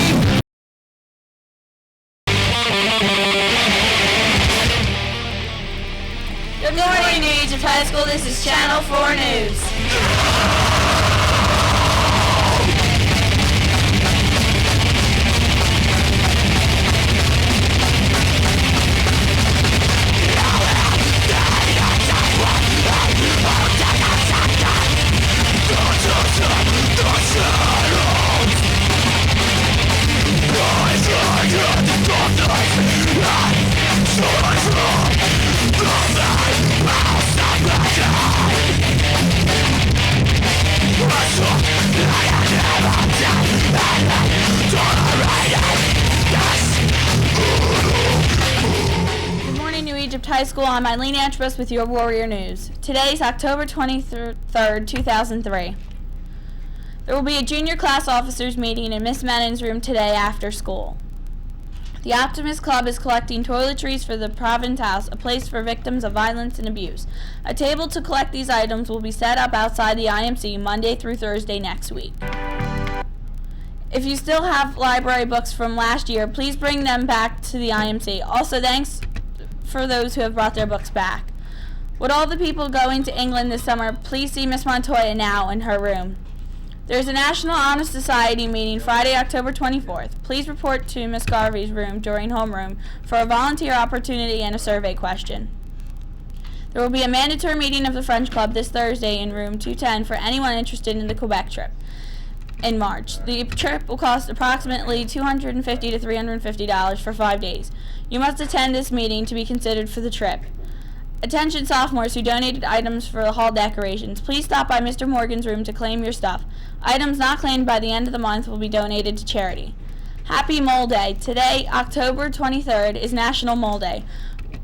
Speaker 16: Good morning, New Egypt High School. This is Channel 4 News. Good morning, New Egypt High School. I'm Eleen Antrobus with your Warrior News. Today is October 23rd, 2003. There will be a junior class officers meeting in Miss Menon's room today after school. The Optimist Club is collecting toiletries for the Province House, a place for victims of violence and abuse. A table to collect these items will be set up outside the IMC Monday through Thursday next week. If you still have library books from last year, please bring them back to the IMC. Also, thanks for those who have brought their books back. With all the people going to England this summer, please see Miss Montoya now in her room. There's a National Honor Society meeting Friday, October 24th. Please report to Miss Garvey's room during homeroom for a volunteer opportunity and a survey question. There will be a mandatory meeting of the French Club this Thursday in room 210 for anyone interested in the Quebec trip in March. The trip will cost approximately $250 to $350 for 5 days. You must attend this meeting to be considered for the trip. Attention sophomores who donated items for the hall decorations. Please stop by Mr. Morgan's room to claim your stuff. Items not claimed by the end of the month will be donated to charity. Happy Mole Day. Today, October 23rd, is National Mole Day.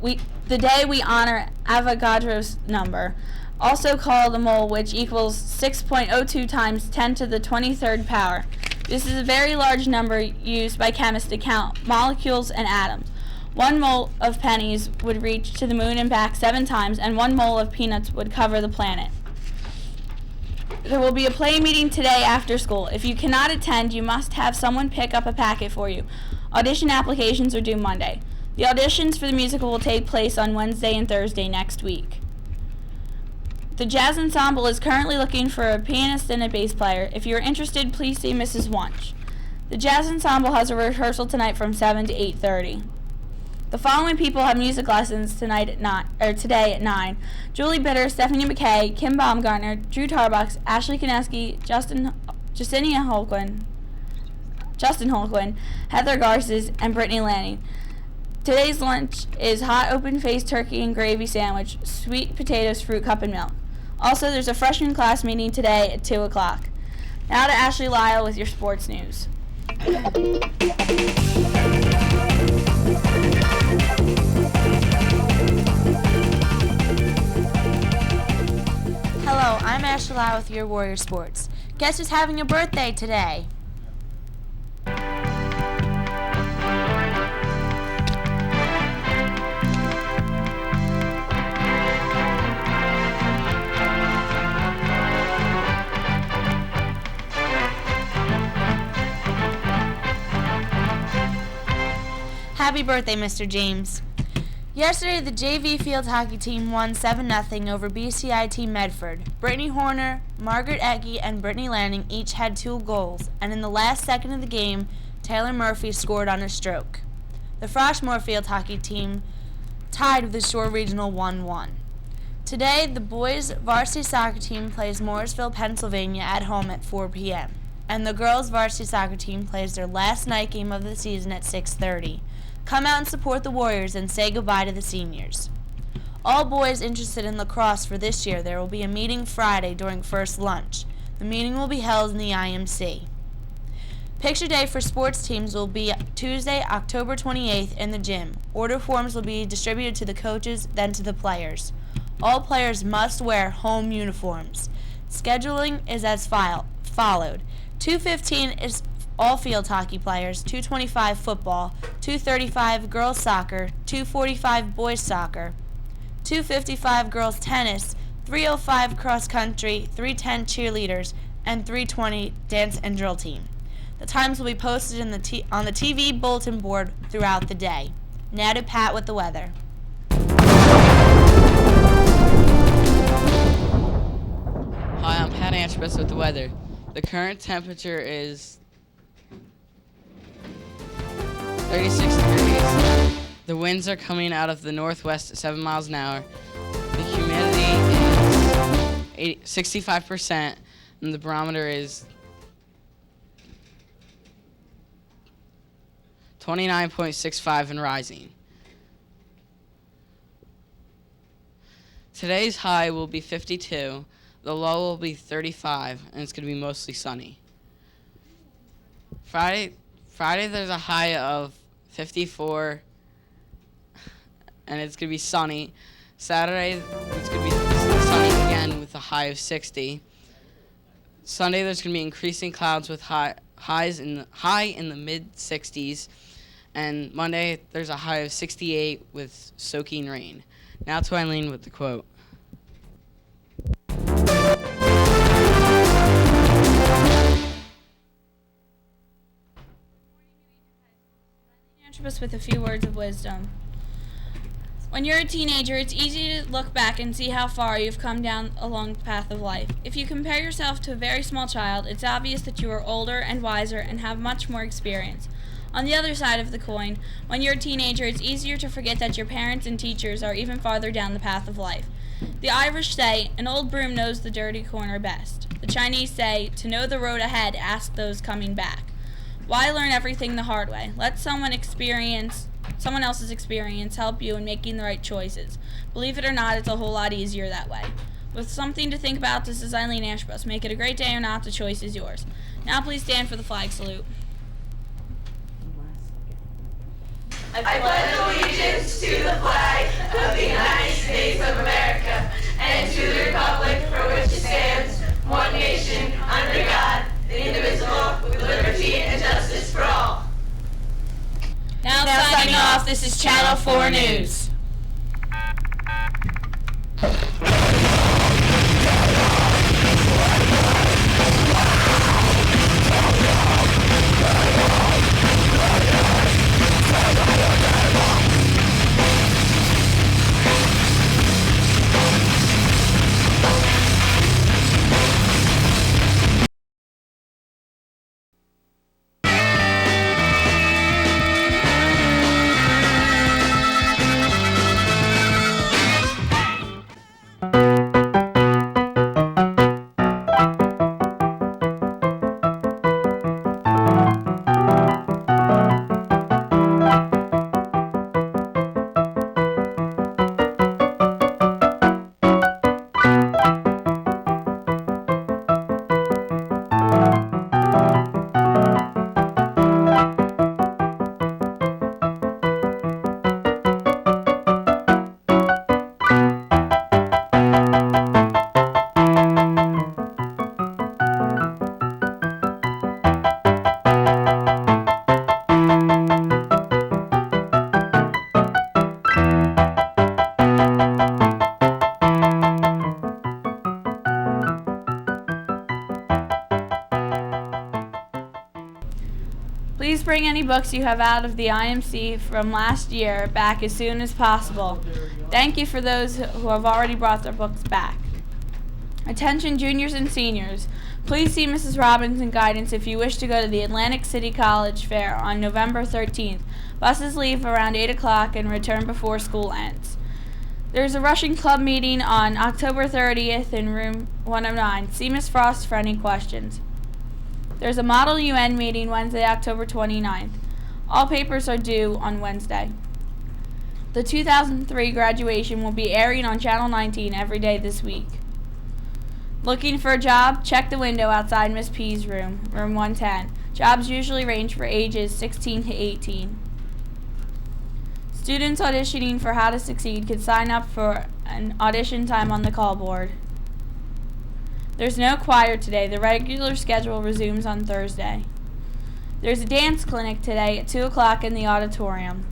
Speaker 16: The day we honor Avogadro's number, also called a mole, which equals 6.02 times 10 to the 23rd power. This is a very large number used by chemists to count molecules and atoms. 1 mole of pennies would reach to the moon and back 7 times, and 1 mole of peanuts would cover the planet. There will be a play meeting today after school. If you cannot attend, you must have someone pick up a packet for you. Audition applications are due Monday. The auditions for the musical will take place on Wednesday and Thursday next week. The Jazz Ensemble is currently looking for a pianist and a bass player. If you are interested, please see Mrs. Wunsch. The jazz ensemble has a rehearsal tonight from 7 to 8:30. The following people have music lessons today at 9. Julie Bitter, Stephanie McKay, Kim Baumgartner, Drew Tarbucks, Ashley Kineski, Justin Holquin, Heather Garces, and Brittany Lanning. Today's lunch is hot open-faced turkey and gravy sandwich, sweet potatoes, fruit cup, and milk. Also, there's a freshman class meeting today at 2 o'clock. Now to Ashley Lyle with your sports news.
Speaker 15: Hello, I'm Ashley Lyle with your Warrior Sports. Guess who's having a birthday today? Happy birthday, Mr. James. Yesterday, the JV field hockey team won 7-0 over BCIT Medford. Brittany Horner, Margaret Ecke, and Brittany Lanning each had 2 goals, and in the last second of the game, Taylor Murphy scored on a stroke. The Froshmore field hockey team tied with the Shore Regional 1-1. Today, the boys' varsity soccer team plays Mooresville, Pennsylvania at home at 4 p.m., and the girls' varsity soccer team plays their last night game of the season at 6:30. Come out and support the Warriors and say goodbye to the seniors. All boys interested in lacrosse for this year, there will be a meeting Friday during first lunch. The meeting will be held in the IMC. Picture day for sports teams will be Tuesday, October 28th in the gym. Order forms will be distributed to the coaches, then to the players. All players must wear home uniforms. Scheduling is as followed. 2:15 is all field hockey players, 2:25 football, 2:35 girls soccer, 2:45 boys soccer, 2:55 girls tennis, 3:05 cross country, 3:10 cheerleaders, and 3:20 dance and drill team. The times will be posted on the TV bulletin board throughout the day. Now to Pat with the weather.
Speaker 12: Hi, I'm Pat Antrobus with the weather. The current temperature is 36 degrees. The winds are coming out of the northwest at 7 miles an hour. The humidity is 65%, and the barometer is 29.65 and rising. Today's high will be 52. The low will be 35, and it's going to be mostly sunny. Friday there's a high of 54, and it's going to be sunny. Saturday, it's going to be sunny again with a high of 60. Sunday, there's going to be increasing clouds with high in the mid-60s. And Monday, there's a high of 68 with soaking rain. Now to Eleen with the quote.
Speaker 16: Antrobus with a few words of wisdom. When you're a teenager, it's easy to look back and see how far you've come down along the path of life. If you compare yourself to a very small child, it's obvious that you are older and wiser and have much more experience. On the other side of the coin, when you're a teenager, it's easier to forget that your parents and teachers are even farther down the path of life. The Irish say, an old broom knows the dirty corner best. The Chinese say, to know the road ahead, ask those coming back. Why learn everything the hard way? Let someone else's experience help you in making the right choices. Believe it or not, it's a whole lot easier that way. With something to think about, this is Eleen Antrobus. Make it a great day or not, the choice is yours. Now please stand for the flag salute.
Speaker 18: I pledge allegiance to the flag of the United States of America and to the republic for which it stands, one nation, under God, indivisible, with liberty and justice for all.
Speaker 16: Now signing off, this is Channel 4 News. Please bring any books you have out of the IMC from last year back as soon as possible. Thank you for those who have already brought their books back. Attention juniors and seniors. Please see Mrs. Robbins in guidance if you wish to go to the Atlantic City College Fair on November 13th. Buses leave around 8 o'clock and return before school ends. There's a Russian Club meeting on October 30th in room 109. See Ms. Frost for any questions. There's a Model UN meeting Wednesday, October 29th. All papers are due on Wednesday. The 2003 graduation will be airing on Channel 19 every day this week. Looking for a job? Check the window outside Miss P's room, room 110. Jobs usually range for ages 16 to 18. Students auditioning for How to Succeed can sign up for an audition time on the call board. There's no choir today. The regular schedule resumes on Thursday. There's a dance clinic today at 2 o'clock in the auditorium.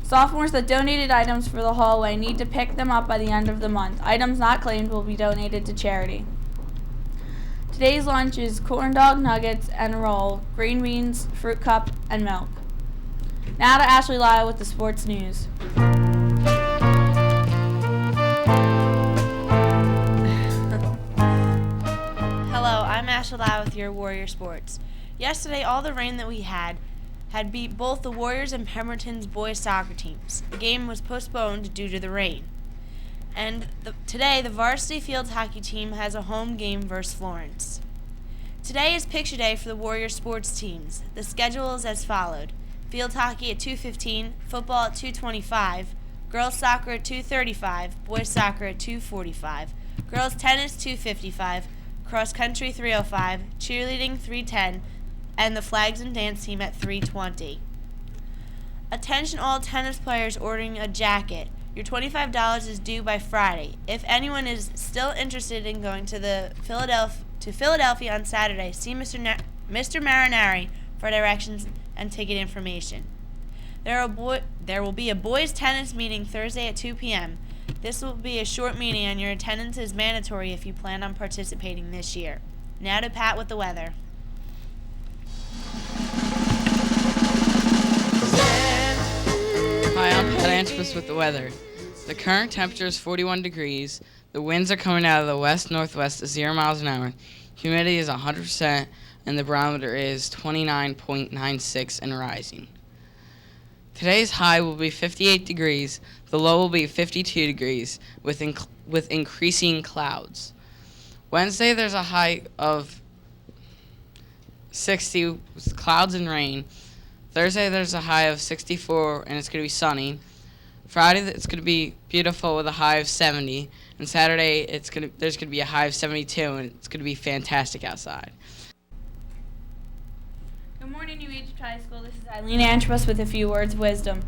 Speaker 16: Sophomores that donated items for the hallway need to pick them up by the end of the month. Items not claimed will be donated to charity. Today's lunch is corn dog nuggets and a roll, green beans, fruit cup, and milk. Now to Ashley Lyle with the sports news.
Speaker 15: Hello, I'm Ashley Lyle with your Warrior Sports. Yesterday, all the rain that we had beat both the Warriors and Pemberton's boys soccer teams. The game was postponed due to the rain. And today, the varsity field hockey team has a home game versus Florence. Today is picture day for the Warrior sports teams. The schedule is as followed. Field hockey at 2:15, football at 2:25, girls soccer at 2:35, boys soccer at 2:45, girls tennis 2:55, cross country 3:05, cheerleading 3:10, and the flags and dance team at 3:20. Attention all tennis players ordering a jacket. Your $25 is due by Friday. If anyone is still interested in going to Philadelphia on Saturday, see Mr. Marinari for directions and ticket information. There will be a boys tennis meeting Thursday at 2 p.m. This will be a short meeting and your attendance is mandatory if you plan on participating this year. Now to Pat with the weather.
Speaker 12: Hi, I'm Pat Antrobus with the weather. The current temperature is 41 degrees. The winds are coming out of the west-northwest at 0 miles an hour. Humidity is 100%, and the barometer is 29.96 and rising. Today's high will be 58 degrees. The low will be 52 degrees with increasing clouds. Wednesday, there's a high of 60 with clouds and rain. Thursday, there's a high of 64, and it's going to be sunny. Friday, it's going to be beautiful with a high of 70. And Saturday, there's going to be a high of 72, and it's going to be fantastic outside.
Speaker 16: Good morning, New Egypt High School. This is Eleen Antrobus with a few words of wisdom.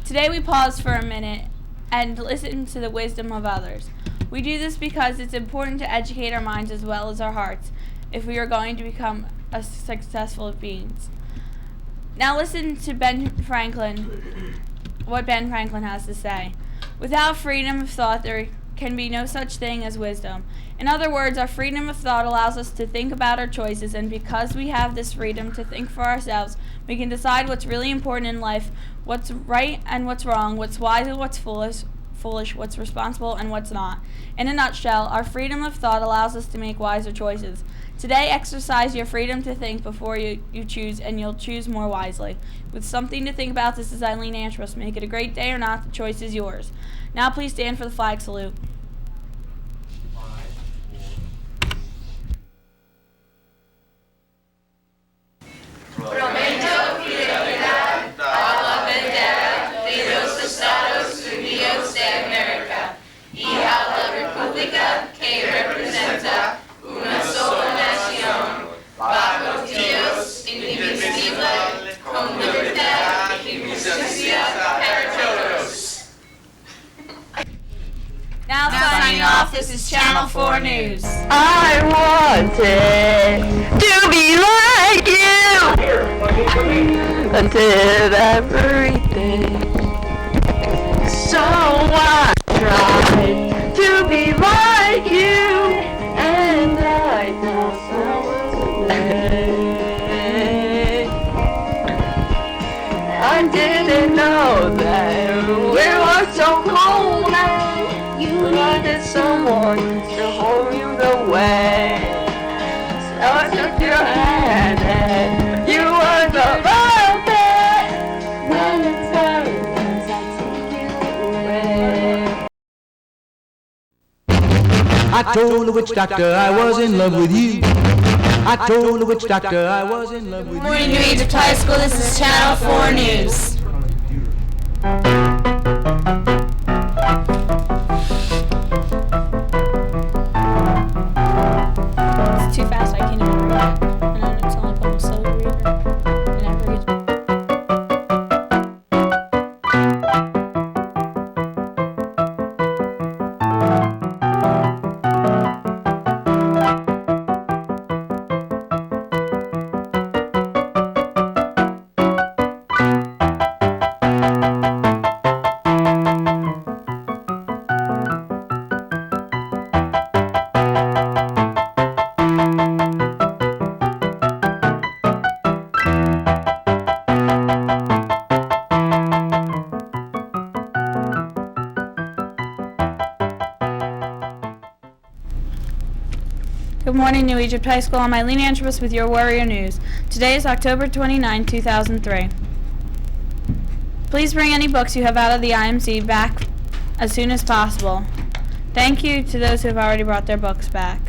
Speaker 16: Today we pause for a minute and listen to the wisdom of others. We do this because it's important to educate our minds as well as our hearts if we are going to become a successful beings. Now listen to what Ben Franklin has to say. Without freedom of thought, there can be no such thing as wisdom. In other words, our freedom of thought allows us to think about our choices, and because we have this freedom to think for ourselves, we can decide what's really important in life, what's right and what's wrong, what's wise and what's foolish, what's responsible and what's not. In a nutshell, our freedom of thought allows us to make wiser choices. Today, exercise your freedom to think before you choose, and you'll choose more wisely. With something to think about, this is Eleen Antrobus. Make it a great day or not, the choice is yours. Now please stand for the flag salute.
Speaker 18: Prometto fidelidad a la bandera de los Estados Unidos de América y a la república que representa una sola nación, bajo Dios indivisible, con libertad y justicia para todos.
Speaker 16: Now signing off, this is Channel 4 News.
Speaker 18: I wanted to be like you until everything. So I tried to be like you, and I thought I was didn't know that we were so cold and you needed someone to hold you the way. So I took your hand and you were the perfect. When it's hurricanes, I take you away.
Speaker 3: I told the witch doctor I was in love with you. I told the witch doctor I was in love with you.
Speaker 15: Good morning, New Egypt High School. This is Channel 4 News.
Speaker 16: It's too fast. I can't even read it. And then it's only called a slow reader. I never get. Good morning, New Egypt High School. I'm Eleen Antrobus with your Warrior News. Today is October 29, 2003. Please bring any books you have out of the IMC back as soon as possible. Thank you to those who have already brought their books back.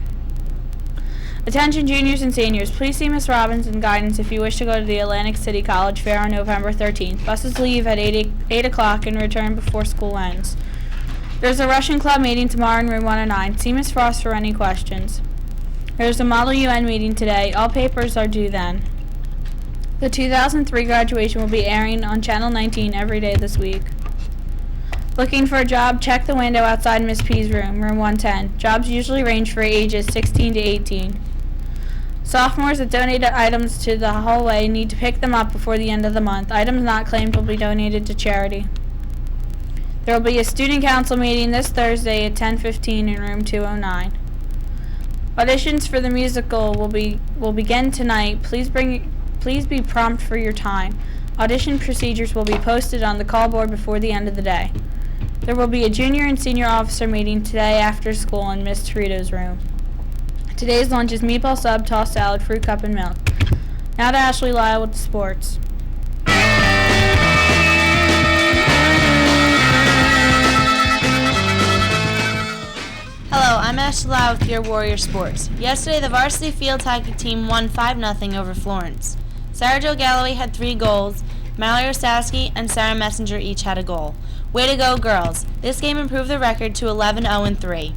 Speaker 16: Attention juniors and seniors, please see Miss Robbins in guidance if you wish to go to the Atlantic City College Fair on November 13th. Buses leave at 8 o'clock and return before school ends. There's a Russian Club meeting tomorrow in room 109. See Miss Frost for any questions. There's a Model UN meeting today. All papers are due then. The 2003 graduation will be airing on Channel 19 every day this week. Looking for a job? Check the window outside Miss P's room, room 110. Jobs usually range for ages 16 to 18. Sophomores that donated items to the hallway need to pick them up before the end of the month. Items not claimed will be donated to charity. There will be a student council meeting this Thursday at 10:15 in room 209. Auditions for the musical will begin tonight. Please be prompt for your time. Audition procedures will be posted on the call board before the end of the day. There will be a junior and senior officer meeting today after school in Miss Torito's room. Today's lunch is meatball sub, tossed salad, fruit cup, and milk. Now to Ashley Lyle with the sports.
Speaker 15: Hello, I'm Ashley Lyle with your Warrior Sports. Yesterday, the varsity field hockey team won 5-0 over Florence. Sarah Jo Galloway had 3 goals. Mallory Ostowski and Sarah Messenger each had a goal. Way to go, girls. This game improved the record to 11-0-3.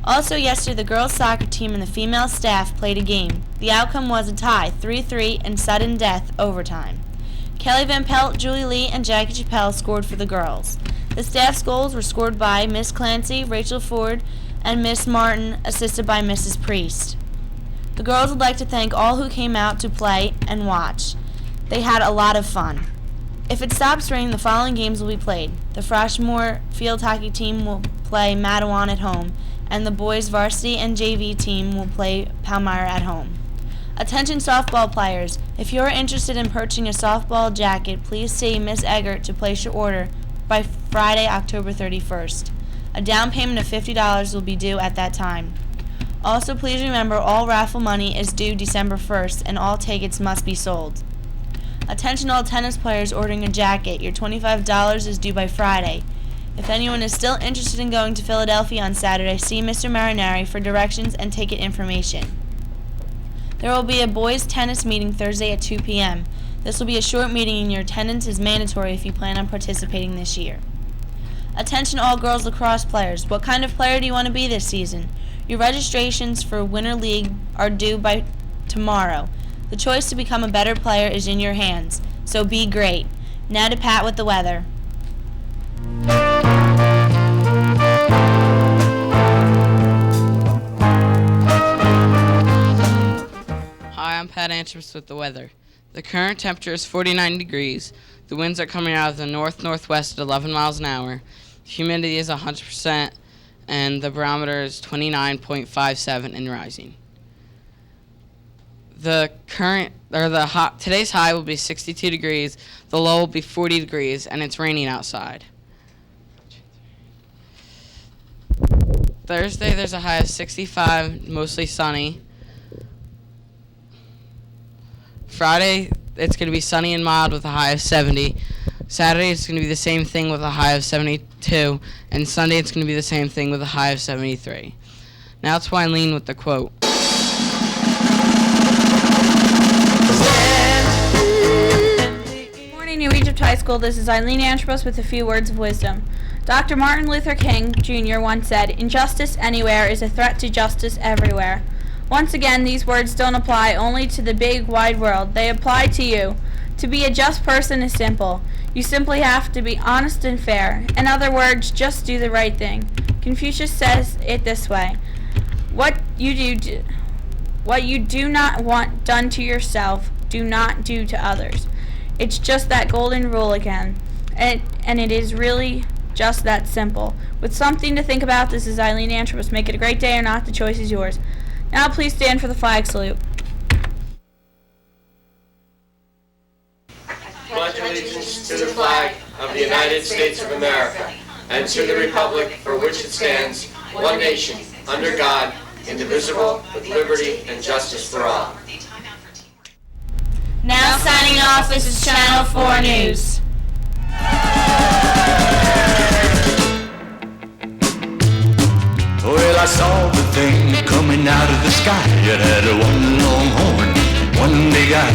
Speaker 15: Also yesterday, the girls' soccer team and the female staff played a game. The outcome was a tie, 3-3, and sudden death overtime. Kelly Van Pelt, Julie Lee, and Jackie Chappelle scored for the girls. The staff's goals were scored by Miss Clancy, Rachel Ford, and Miss Martin, assisted by Mrs. Priest. The girls would like to thank all who came out to play and watch. They had a lot of fun. If it stops raining, the following games will be played. The Freshmore field hockey team will play Matawan at home, and the boys varsity and JV team will play Palmyra at home. Attention softball players, if you are interested in purchasing a softball jacket, please see Miss Eggert to place your order by Friday, October 31st. A down payment of $50 will be due at that time. Also, please remember all raffle money is due December 1st and all tickets must be sold. Attention all tennis players ordering a jacket, your $25 is due by Friday. If anyone is still interested in going to Philadelphia on Saturday, see Mr. Marinari for directions and ticket information. There will be a boys' tennis meeting Thursday at 2 p.m. This will be a short meeting and your attendance is mandatory if you plan on participating this year. Attention all girls lacrosse players. What kind of player do you want to be this season? Your registrations for Winter League are due by tomorrow. The choice to become a better player is in your hands, so be great. Now to Pat with the weather.
Speaker 12: Hi, I'm Pat Antrobus with the weather. The current temperature is 49 degrees. The winds are coming out of the north-northwest at 11 miles an hour. The humidity is 100%, and the barometer is 29.57 and rising. Today's high will be 62 degrees, the low will be 40 degrees, and it's raining outside. Thursday, there's a high of 65, mostly sunny. Friday, it's going to be sunny and mild with a high of 70. Saturday, it's going to be the same thing with a high of 72. And Sunday, it's going to be the same thing with a high of 73. Now it's Eleen with the quote.
Speaker 16: Good morning, New Egypt High School. This is Eleen Antrobus with a few words of wisdom. Dr. Martin Luther King Jr. once said, "Injustice anywhere is a threat to justice everywhere." Once again, these words don't apply only to the big, wide world. They apply to you. To be a just person is simple. You simply have to be honest and fair. In other words, just do the right thing. Confucius says it this way: What you do not want done to yourself, do not do to others. It's just that golden rule again. And it is really just that simple. With something to think about, this is Eleen Antrobus. Make it a great day or not, the choice is yours. Now please stand for the flag salute.
Speaker 19: Pledge allegiance to the flag of the United States of America and to the republic for which it stands, one nation, under God, indivisible, with liberty and justice for all.
Speaker 15: Now signing off, this is Channel 4 News.
Speaker 11: Well, I saw the thing coming out of the sky. It had one long horn, one big eye.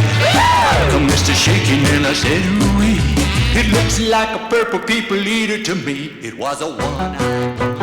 Speaker 11: Come Mr. Shaking and I said, ooh-wee. It looks like a purple people eater to me. It was a one-eyed.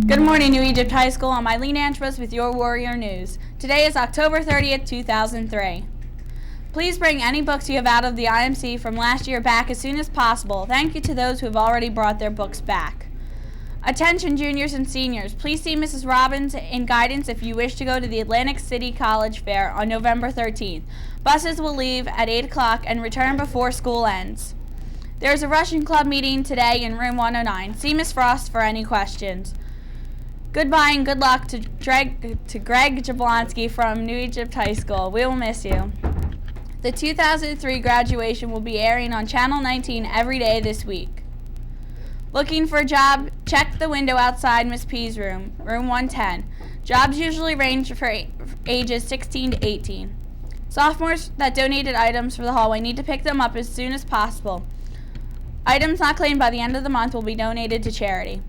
Speaker 16: Good morning, New Egypt High School. I'm Eleen Antrobus with your Warrior News. Today is October 30th, 2003. Please bring any books you have out of the IMC from last year back as soon as possible. Thank you to those who have already brought their books back. Attention juniors and seniors, please see Mrs. Robbins in guidance if you wish to go to the Atlantic City College Fair on November 13th. Buses will leave at 8 o'clock and return before school ends. There is a Russian Club meeting today in room 109. See Ms. Frost for any questions. Goodbye and good luck to Greg Jablonski from New Egypt High School. We will miss you. The 2003 graduation will be airing on Channel 19 every day this week. Looking for a job? Check the window outside Miss P's room, room 110. Jobs usually range for ages 16 to 18. Sophomores that donated items for the hallway need to pick them up as soon as possible. Items not claimed by the end of the month will be donated to charity.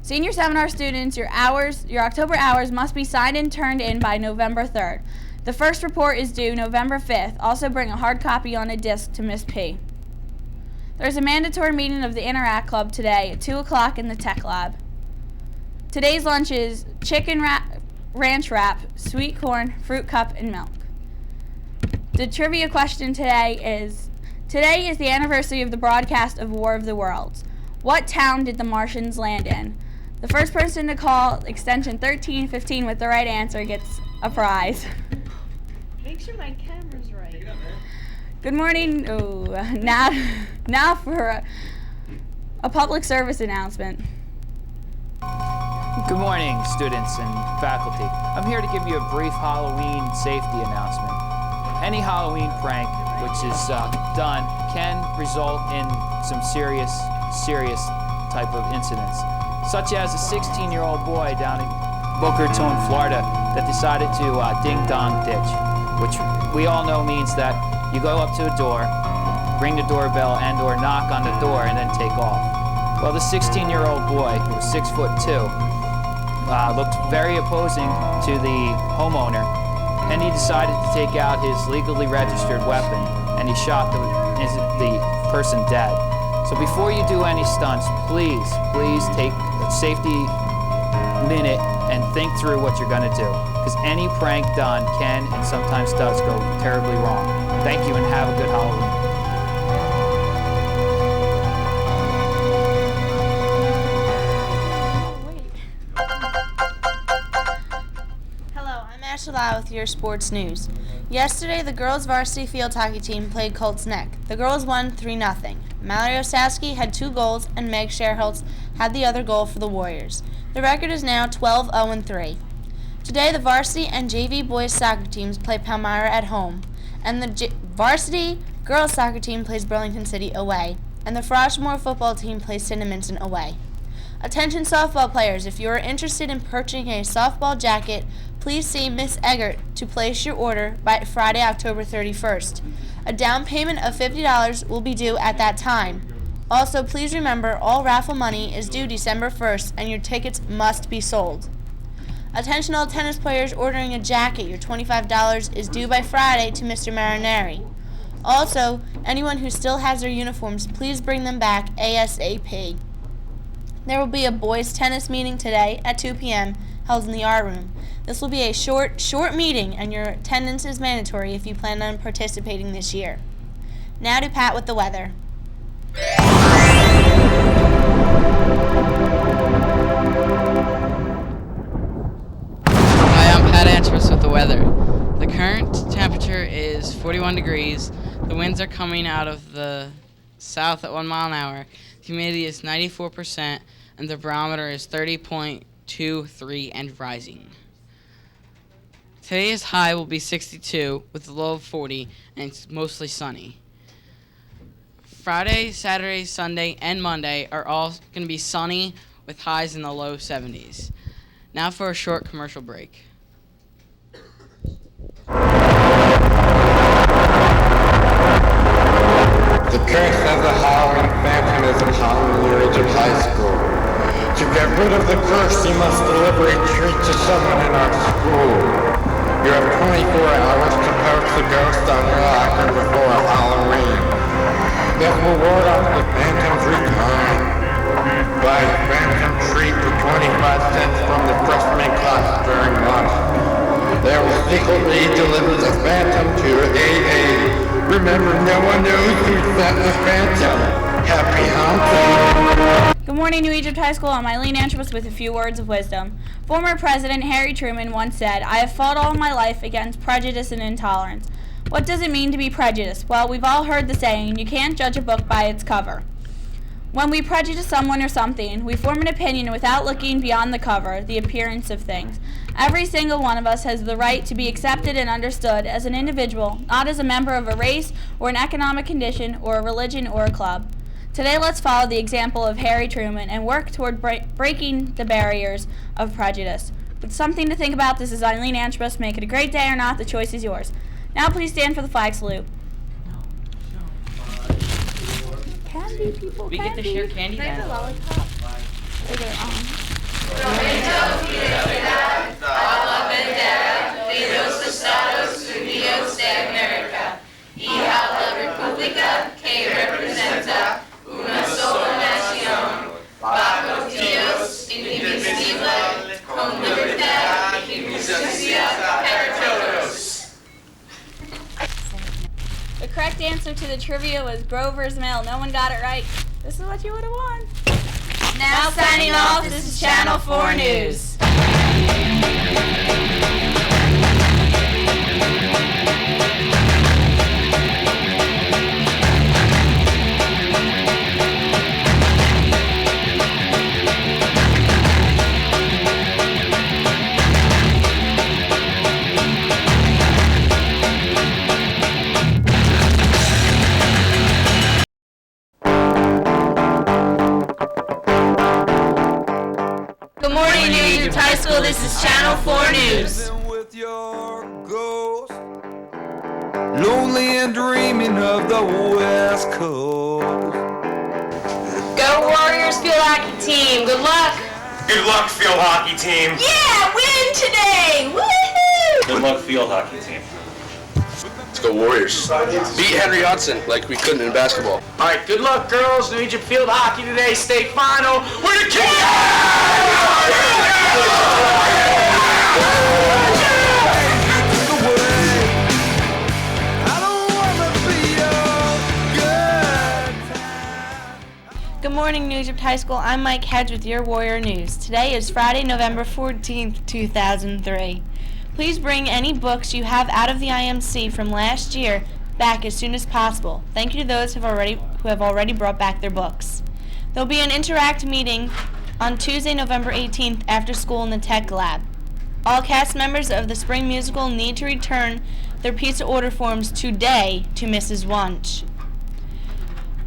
Speaker 16: Senior seminar students, your October hours must be signed and turned in by November 3rd. The first report is due November 5th. Also bring a hard copy on a disc to Miss P. There's a mandatory meeting of the Interact Club today at 2 o'clock in the Tech Lab. Today's lunch is chicken ranch wrap, sweet corn, fruit cup, and milk. The trivia question today is the anniversary of the broadcast of War of the Worlds. What town did the Martians land in? The first person to call extension 1315 with the right answer gets a prize.
Speaker 15: Make sure my camera's right.
Speaker 16: Good morning. Now for a public service announcement.
Speaker 20: Good morning, students and faculty. I'm here to give you a brief Halloween safety announcement. Any Halloween prank which is done can result in some serious type of incidents, such as a 16-year-old boy down in Boca Raton, Florida, that decided to ding-dong ditch, which we all know means that you go up to a door, ring the doorbell and or knock on the door and then take off. Well, the 16-year-old boy, who was 6'2", looked very opposing to the homeowner, and he decided to take out his legally registered weapon, and he shot the person dead. So before you do any stunts, please take a safety minute and think through what you're gonna do, because any prank done can and sometimes does go terribly wrong. Thank you and have a good Halloween.
Speaker 15: Lyle with your sports news. Yesterday, the girls' varsity field hockey team played Colts Neck. The girls won 3-0. Mallory Ostowski had 2 goals, and Meg Scherholtz had the other goal for the Warriors. The record is now 12-0-3. Today, the varsity and JV boys soccer teams play Palmyra at home, and the varsity girls soccer team plays Burlington City away, and the Froshmore football team plays Cinnaminson away. Attention softball players, if you are interested in purchasing a softball jacket, please see Miss Eggert to place your order by Friday, October 31st. A down payment of $50 will be due at that time. Also, please remember all raffle money is due December 1st and your tickets must be sold. Attention all tennis players ordering a jacket, your $25 is due by Friday to Mr. Marinari. Also, anyone who still has their uniforms, please bring them back ASAP. There will be a boys tennis meeting today at 2 p.m. held in the art room. This will be a short meeting, and your attendance is mandatory if you plan on participating this year. Now to Pat with the weather.
Speaker 12: Hi, I'm Pat Antrobus with the weather. The current temperature is 41 degrees. The winds are coming out of the south at 1 mile an hour. The humidity is 94%, and the barometer is 30.23 and rising. Today's high will be 62 with a low of 40, and it's mostly sunny. Friday, Saturday, Sunday, and Monday are all going to be sunny with highs in the low 70s. Now for a short commercial break.
Speaker 21: The curse of the Halloween phantom is upon New Egypt High School. To get rid of the curse, you must deliver a treat to someone in our school. You have 24 hours to post the ghost on your locker before Halloween. This will ward off the phantom's return. Buy a phantom treat for 25 cents from the freshman class during lunch. They will secretly deliver the phantom to AA. Remember, no one knows who sent the phantom. Happy hunting!
Speaker 16: Good morning, New Egypt High School. I'm Eleen Antrobus with a few words of wisdom. Former President Harry Truman once said, "I have fought all my life against prejudice and intolerance." What does it mean to be prejudiced? Well, we've all heard the saying, you can't judge a book by its cover. When we prejudice someone or something, we form an opinion without looking beyond the cover, the appearance of things. Every single one of us has the right to be accepted and understood as an individual, not as a member of a race or an economic condition or a religion or a club. Today, let's follow the example of Harry Truman and work toward breaking the barriers of prejudice. With something to think about, this is Eleen Antrobus. Make it a great day or not, the choice is yours. Now please stand for the flag salute. Candy, people,
Speaker 12: We get to share candy
Speaker 16: Can I have
Speaker 12: then.
Speaker 16: the lollipop? The correct answer to the trivia was Grover's Mill. No one got it right. This is what you would have won. Now signing off, this is Channel 4 News. Good morning, New Egypt High School. This is Channel 4 News.
Speaker 3: With your ghost, lonely and dreaming of the West Coast.
Speaker 12: Go Warriors field hockey team. Good luck.
Speaker 1: Good luck, field hockey team.
Speaker 12: Yeah, win today. Woohoo!
Speaker 1: Good luck, field hockey team.
Speaker 22: Let's go Warriors. Beat Henry Hudson like we couldn't in basketball.
Speaker 1: All right, good luck, girls. New Egypt field hockey today, state final. We're the king!
Speaker 15: Good morning, New Egypt High School. I'm Mike Hedge with your Warrior News. Today is Friday, November 14th, 2003. Please bring any books you have out of the IMC from last year back as soon as possible. Thank you to those who have already brought back their books. There'll be an Interact meeting on Tuesday, November 18th after school in the Tech Lab. All cast members of the spring musical need to return their pizza order forms today to Mrs. Wunsch.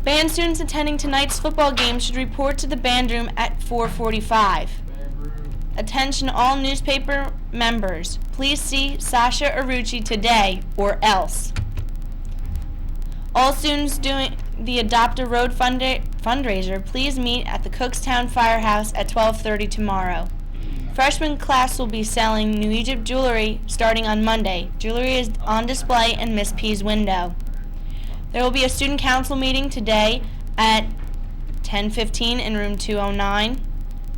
Speaker 15: Band students attending tonight's football game should report to the band room at 4:45. Attention all newspaper members. Please see Sasha Arucci today or else. All students doing the Adopt a Road fundraiser, please meet at the Cookstown Firehouse at 12:30 tomorrow. Freshman class will be selling New Egypt jewelry starting on Monday. Jewelry is on display in Miss P's window. There will be a student council meeting today at 10:15 in room 209.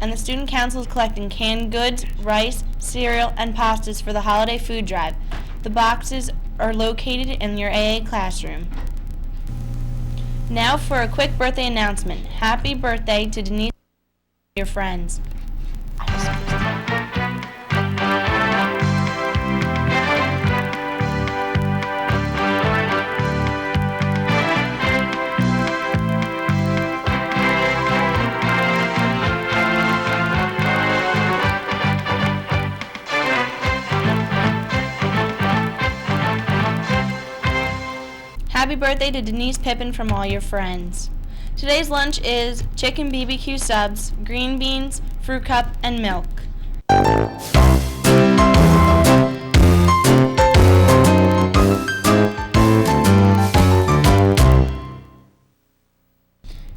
Speaker 15: And the student council is collecting canned goods, rice, cereal, and pastas for the holiday food drive. The boxes are located in your AA classroom. Now for a quick birthday announcement. Happy birthday to Denise and your friends. Happy birthday to Denise Pippin from all your friends. Today's lunch is chicken BBQ subs, green beans, fruit cup, and milk.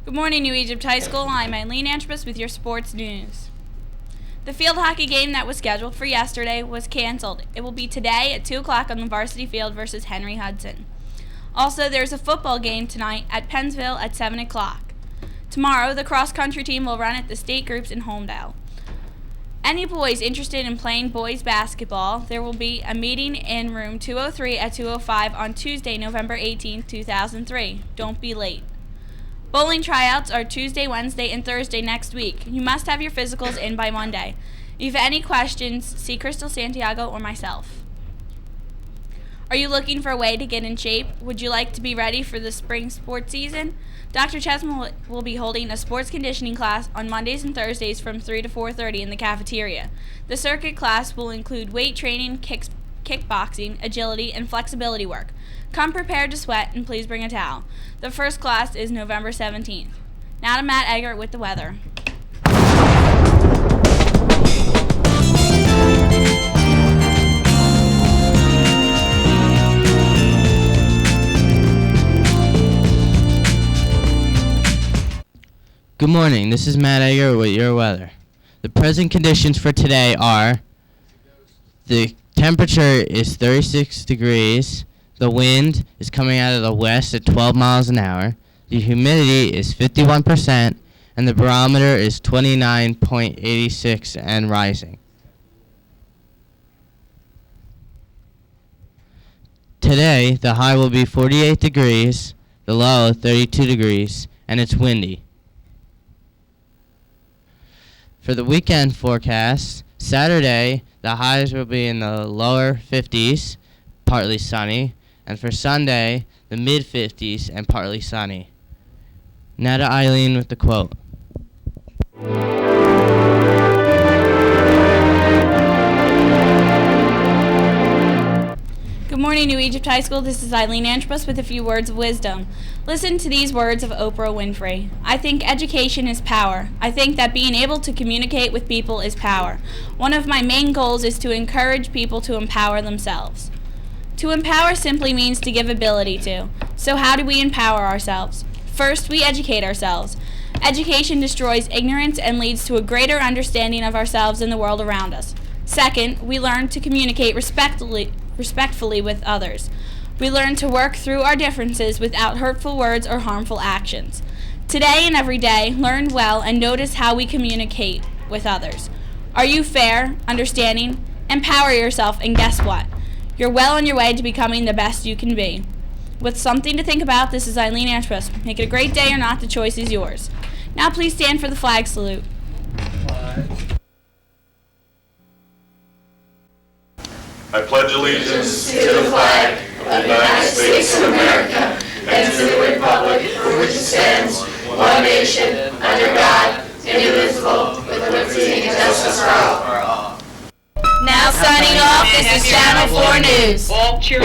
Speaker 16: Good morning, New Egypt High School. I'm Eleen Antrobus with your sports news. The field hockey game that was scheduled for yesterday was canceled. It will be today at 2 o'clock on the varsity field versus Henry Hudson. Also, there's a football game tonight at Pennsville at 7 o'clock. Tomorrow, the cross-country team will run at the state groups in Homedale. Any boys interested in playing boys basketball, there will be a meeting in room 203 at 2:05 on Tuesday, November 18, 2003. Don't be late. Bowling tryouts are Tuesday, Wednesday, and Thursday next week. You must have your physicals in by Monday. If you have any questions, see Crystal Santiago or myself. Are you looking for a way to get in shape? Would you like to be ready for the spring sports season? Dr. Chesma will be holding a sports conditioning class on Mondays and Thursdays from 3 to 4:30 in the cafeteria. The circuit class will include weight training, kickboxing, agility, and flexibility work. Come prepared to sweat and please bring a towel. The first class is November 17th. Now to Matt Eggert with the weather.
Speaker 13: Good morning, this is Matt Eggert with your weather. The present conditions for today are the temperature is 36 degrees, the wind is coming out of the west at 12 miles an hour, the humidity is 51%, and the barometer is 29.86 and rising. Today, the high will be 48 degrees, the low 32 degrees, and it's windy. For the weekend forecast, Saturday, the highs will be in the lower 50s, partly sunny, and for Sunday, the mid-50s and partly sunny. Now to Eleen with the quote.
Speaker 16: Good morning, New Egypt High School. This is Eleen Antrobus with a few words of wisdom. Listen to these words of Oprah Winfrey. I think education is power. I think that being able to communicate with people is power. One of my main goals is to encourage people to empower themselves. To empower simply means to give ability to. So how do we empower ourselves? First, we educate ourselves. Education destroys ignorance and leads to a greater understanding of ourselves and the world around us. Second, we learn to communicate respectfully with others. We learn to work through our differences without hurtful words or harmful actions. Today and every day, learn well and notice how we communicate with others. Are you fair, understanding? Empower yourself, and guess what? You're well on your way to becoming the best you can be. With something to think about, this is Eleen Antrobus. Make it a great day or not, the choice is yours. Now please stand for the flag salute.
Speaker 17: I pledge allegiance to the flag of the United States of America and to the republic for which it stands, one nation, under God, indivisible, with liberty and justice for all.
Speaker 15: Now signing off, this is Channel 4 News.
Speaker 18: All cheer.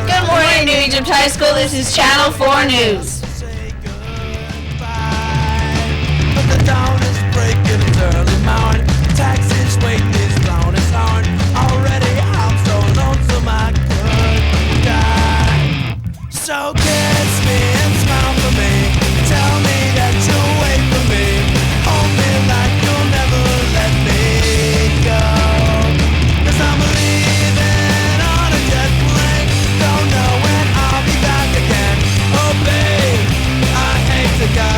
Speaker 15: Good morning, New Egypt High School. This is Channel 4 News.
Speaker 3: But the dawn is breaking, it's early morning. Taxis waiting, it's blown, it's horn. Already I'm so lonesome I could die. So kiss me and smile for me. Tell me that you'll wait for me. Hold me like you'll never let me go. 'Cause I'm leaving on a jet plane. Don't know when I'll be back again. Oh babe, I hate to go.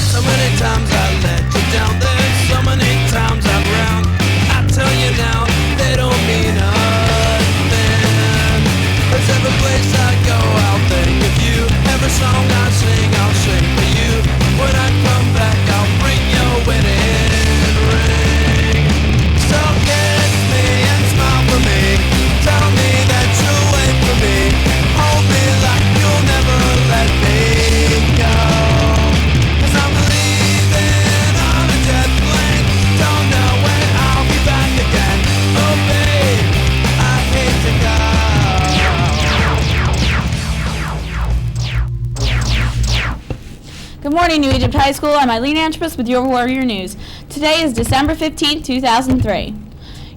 Speaker 3: So many times I let you down. There's so many times I'm round. I tell you now, they don't mean nothing. 'Cause every place I go, I'll think of you. Every song I sing, I'll sing for you. When I come back, I'll bring your wedding ring. So kiss me and smile for me. Tell me that you'll wait for me. Hold me like you'll never let me go. 'Cause I'm leaving on a jet plane. Don't know when I'll be back again. Oh babe, I hate to go.
Speaker 16: Good morning, New Egypt High School. I'm Eleen Antrobus with your Warrior News. Today is December 15, 2003.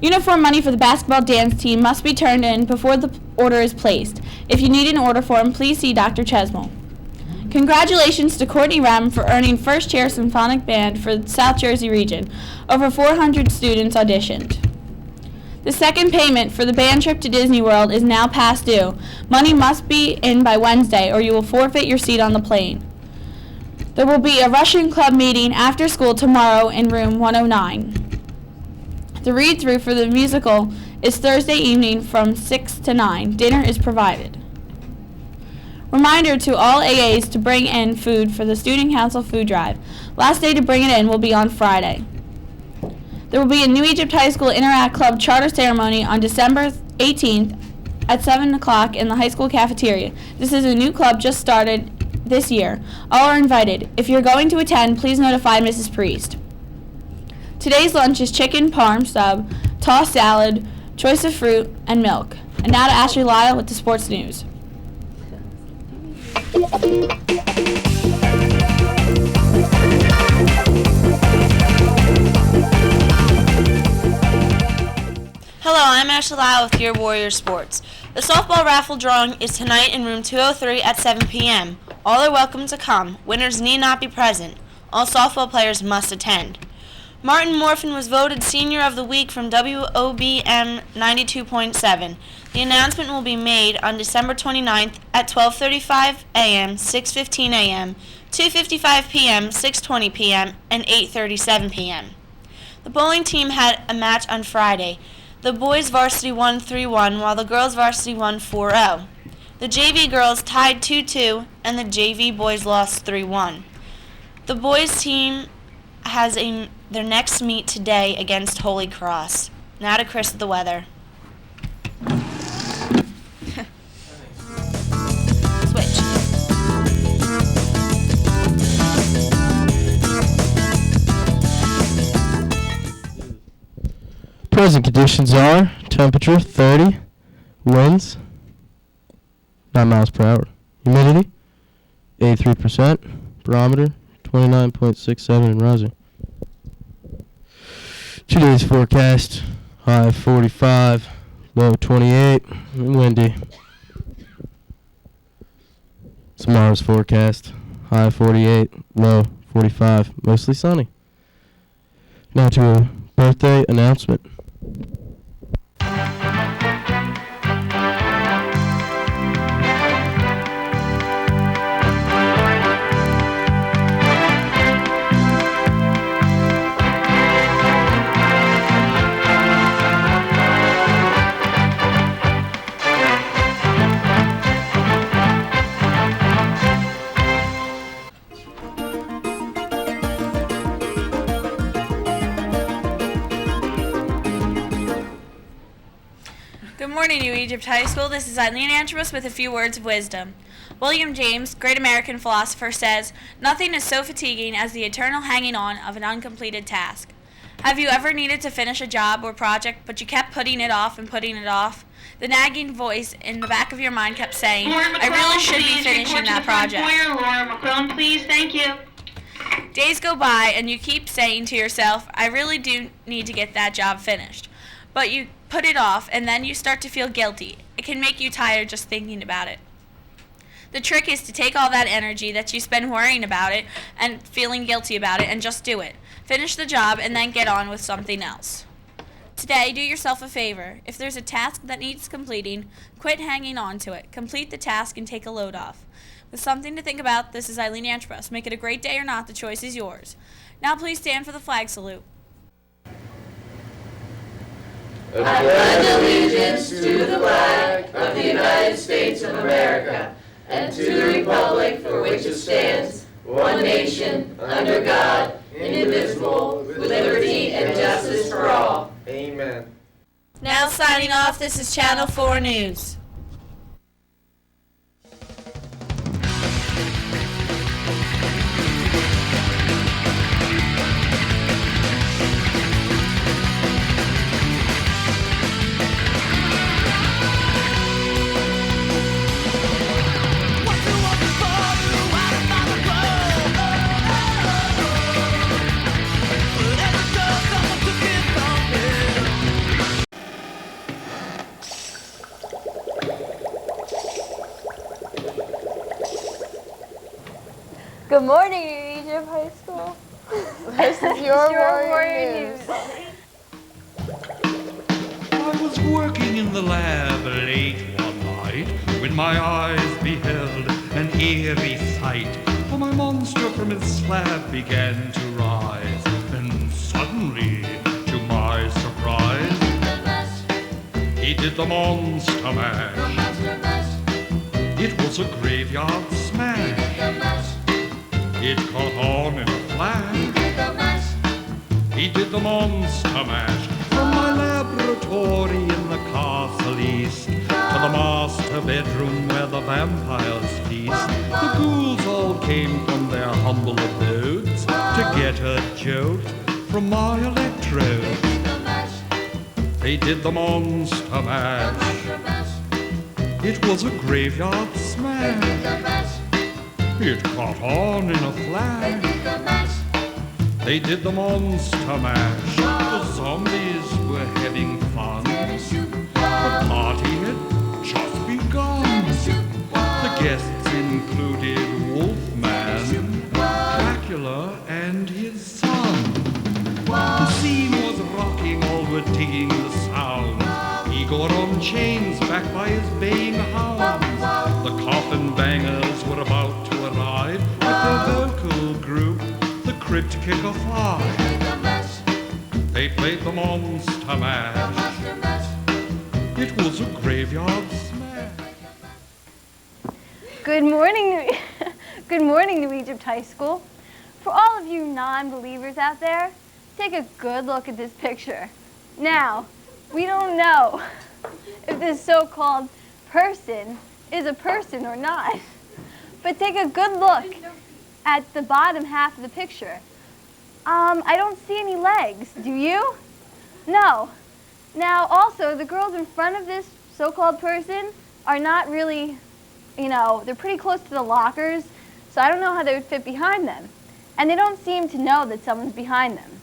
Speaker 16: Uniform money for the basketball dance team must be turned in before the order is placed. If you need an order form, please see Dr. Chesmel. Congratulations to Courtney Rem for earning first chair symphonic band for the South Jersey region. Over 400 students auditioned. The second payment for the band trip to Disney World is now past due. Money must be in by Wednesday or you will forfeit your seat on the plane. There will be a Russian club meeting after school tomorrow in room 109. The read-through for the musical is Thursday evening from 6 to 9. Dinner is provided. Reminder to all AAs to bring in food for the Student Council food drive. Last day to bring it in will be on Friday. There will be a New Egypt High School Interact Club charter ceremony on December 18th at 7 o'clock in the high school cafeteria. This is a new club just started this year. All are invited. If you're going to attend, please notify Mrs. Priest. Today's lunch is chicken parm sub, tossed salad, choice of fruit, and milk. And now to Ashley Lyle with the sports news.
Speaker 15: Hello, I'm Ashley Lyle with your Warrior Sports. The softball raffle drawing is tonight in room 203 at 7 p.m. All are welcome to come. Winners need not be present. All softball players must attend. Martin Morphin was voted Senior of the Week from WOBM 92.7. The announcement will be made on December 29th at 12:35 a.m., 6:15 a.m., 2:55 p.m., 6:20 p.m., and 8:37 p.m. The bowling team had a match on Friday. The boys varsity won 3-1 while the girls varsity won 4-0. The JV girls tied 2-2 and the JV boys lost 3-1. The boys team has their next meet today against Holy Cross. Now to Chris with the weather. Switch.
Speaker 2: Present conditions are temperature 30, winds 9 miles per hour, humidity 83%, barometer 29.67 and rising. 2 days forecast, high 45, low 28, and windy. Tomorrow's forecast, high 48, low 45, mostly sunny. Now to a birthday announcement.
Speaker 16: Good morning, New Egypt High School. This is Eleen Antrobus with a few words of wisdom. William James, great American philosopher, says, "Nothing is so fatiguing as the eternal hanging on of an uncompleted task." Have you ever needed to finish a job or project, but you kept putting it off and putting it off? The nagging voice in the back of your mind kept saying, "I really should be finishing that project."
Speaker 18: Laura McClellan, please. Thank you.
Speaker 16: Days go by and you keep saying to yourself, "I really do need to get that job finished." But you put it off and then you start to feel guilty. It can make you tired just thinking about it. The trick is to take all that energy that you spend worrying about it and feeling guilty about it and just do it. Finish the job and then get on with something else. Today, do yourself a favor. If there's a task that needs completing, quit hanging on to it. Complete the task and take a load off. With something to think about, this is Eleen Antrobus. Make it a great day or not, the choice is yours. Now please stand for the flag salute.
Speaker 18: I pledge allegiance to the flag of the United States of America and to the republic for which it stands, one nation, under God, indivisible, with liberty and justice for all. Amen.
Speaker 15: Now signing off, this is Channel 4 News.
Speaker 9: Good morning, New Egypt High School. This is your Warrior News.
Speaker 7: was working in the lab late one night when my eyes beheld an eerie sight. For my monster from its slab began to rise, and suddenly, to my surprise, he did the monster mash. It was a graveyard smash. It caught on in a flash. He did the monster mash. From my laboratory in the castle east to the master bedroom where the vampires feast, the ghouls all came from their humble abodes to get a jolt from my electrodes. They did the monster mash. It was a graveyard smash. It caught on in a flash. They did the monster mash. The zombies were having fun. The party had just begun. The guests included Wolfman, Dracula, and his son. The scene was rocking, all were digging the sound. Igor on chains, backed by his baying hounds. The coffin bangers were about to arrive with their vocal group, the Crypt Kicker 5. They played the monster mash. It was a graveyard smash.
Speaker 9: Good morning, good morning, New Egypt High School. For all of you non-believers out there, take a good look at this picture. Now, we don't know if this so-called person is a person or not, but take a good look at the bottom half of the picture. I don't see any legs. Do you? No. Now, also, the girls in front of this so-called person are not really, they're pretty close to the lockers, so I don't know how they would fit behind them. And they don't seem to know that someone's behind them.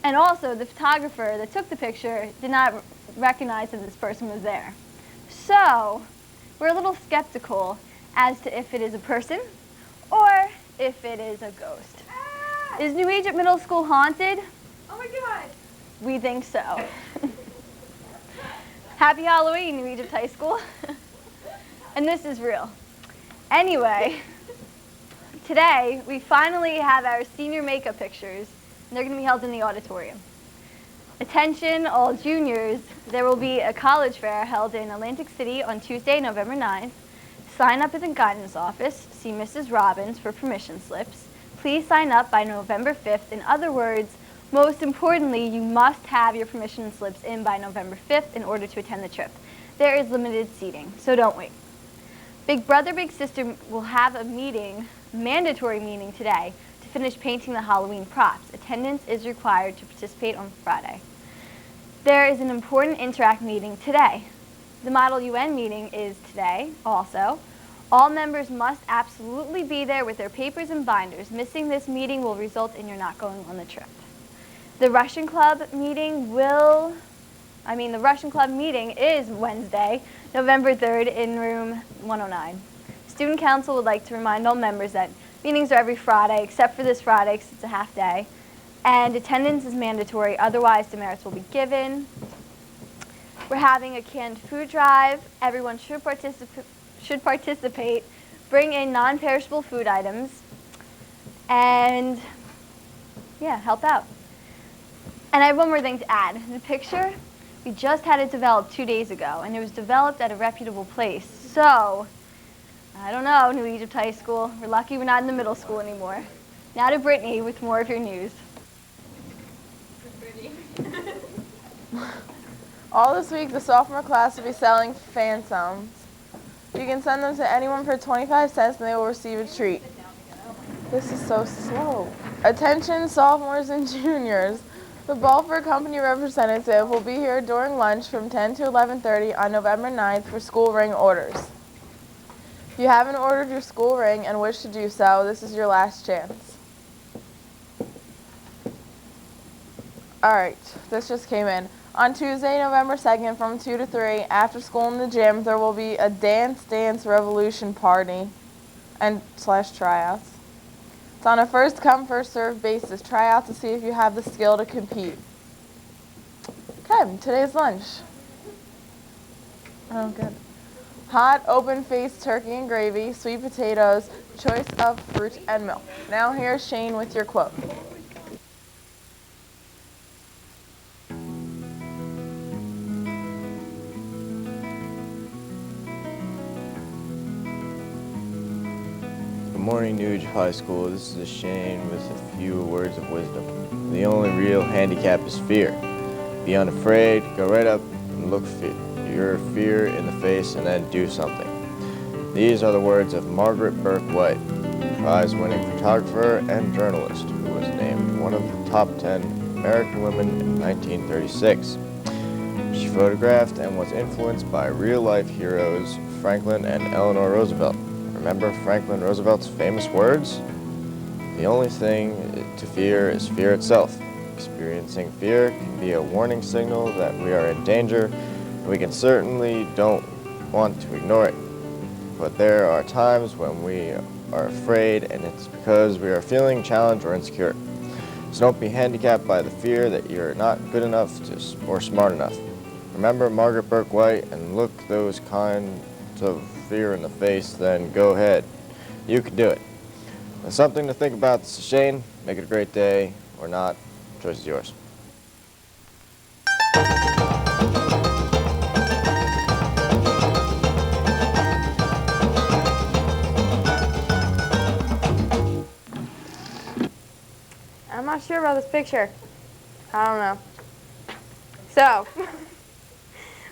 Speaker 9: And also, the photographer that took the picture did not recognize that this person was there. So, we're a little skeptical as to if it is a person or if it is a ghost. Is New Egypt Middle School haunted?
Speaker 18: Oh my God!
Speaker 9: We think so. Happy Halloween, New Egypt High School. And this is real. Anyway, today we finally have our senior makeup pictures, and they're going to be held in the auditorium. Attention, all juniors, there will be a college fair held in Atlantic City on Tuesday, November 9th. Sign up at the guidance office, see Mrs. Robbins for permission slips. Please sign up by November 5th. In other words, most importantly, you must have your permission slips in by November 5th in order to attend the trip. There is limited seating, so don't wait. Big Brother, Big Sister will have a meeting, mandatory meeting today, to finish painting the Halloween props. Attendance is required to participate on Friday. There is an important Interact meeting today. The Model UN meeting is today also. All members must absolutely be there with their papers and binders. Missing this meeting will result in your not going on the trip. The Russian Club meeting is Wednesday, November 3rd in room 109. Student Council would like to remind all members that meetings are every Friday, except for this Friday because it's a half day. And attendance is mandatory, otherwise demerits will be given. We're having a canned food drive. Everyone should participate. Bring in non-perishable food items. And yeah, help out. And I have one more thing to add. The picture, we just had it developed 2 days ago, and it was developed at a reputable place. So, I don't know, New Egypt High School. We're lucky we're not in the middle school anymore. Now to Brittany with more of your news.
Speaker 10: All this week, the sophomore class will be selling fan sounds. You can send them to anyone for 25 cents and they will receive a treat. This is so slow. Attention sophomores and juniors. The Balfour Company representative will be here during lunch from 10 to 11:30 on November 9th for school ring orders. If you haven't ordered your school ring and wish to do so, this is your last chance. Alright, this just came in. On Tuesday, November 2nd from 2 to 3, after school in the gym, there will be a Dance Revolution party and / tryouts. It's on a first-come, first-served basis. Try out to see if you have the skill to compete. Okay, today's lunch. Oh, good. Hot, open-faced turkey and gravy, sweet potatoes, choice of fruit and milk. Now here's Shane with your quote.
Speaker 5: Good morning, New Age High School. This is Shane with a few words of wisdom. The only real handicap is fear. Be unafraid, go right up and look your fear in the face and then do something. These are the words of Margaret Burke White, prize-winning photographer and journalist who was named one of the top 10 American women in 1936. She photographed and was influenced by real-life heroes Franklin and Eleanor Roosevelt. Remember Franklin Roosevelt's famous words? The only thing to fear is fear itself. Experiencing fear can be a warning signal that we are in danger, and we can certainly don't want to ignore it. But there are times when we are afraid, and it's because we are feeling challenged or insecure. So don't be handicapped by the fear that you're not good enough or smart enough. Remember Margaret Burke White and look those kinds of fear in the face, then go ahead. You can do it. That's something to think about. This is Shane. Make it a great day or not. Choice is yours.
Speaker 9: I'm not sure about this picture. I don't know. So,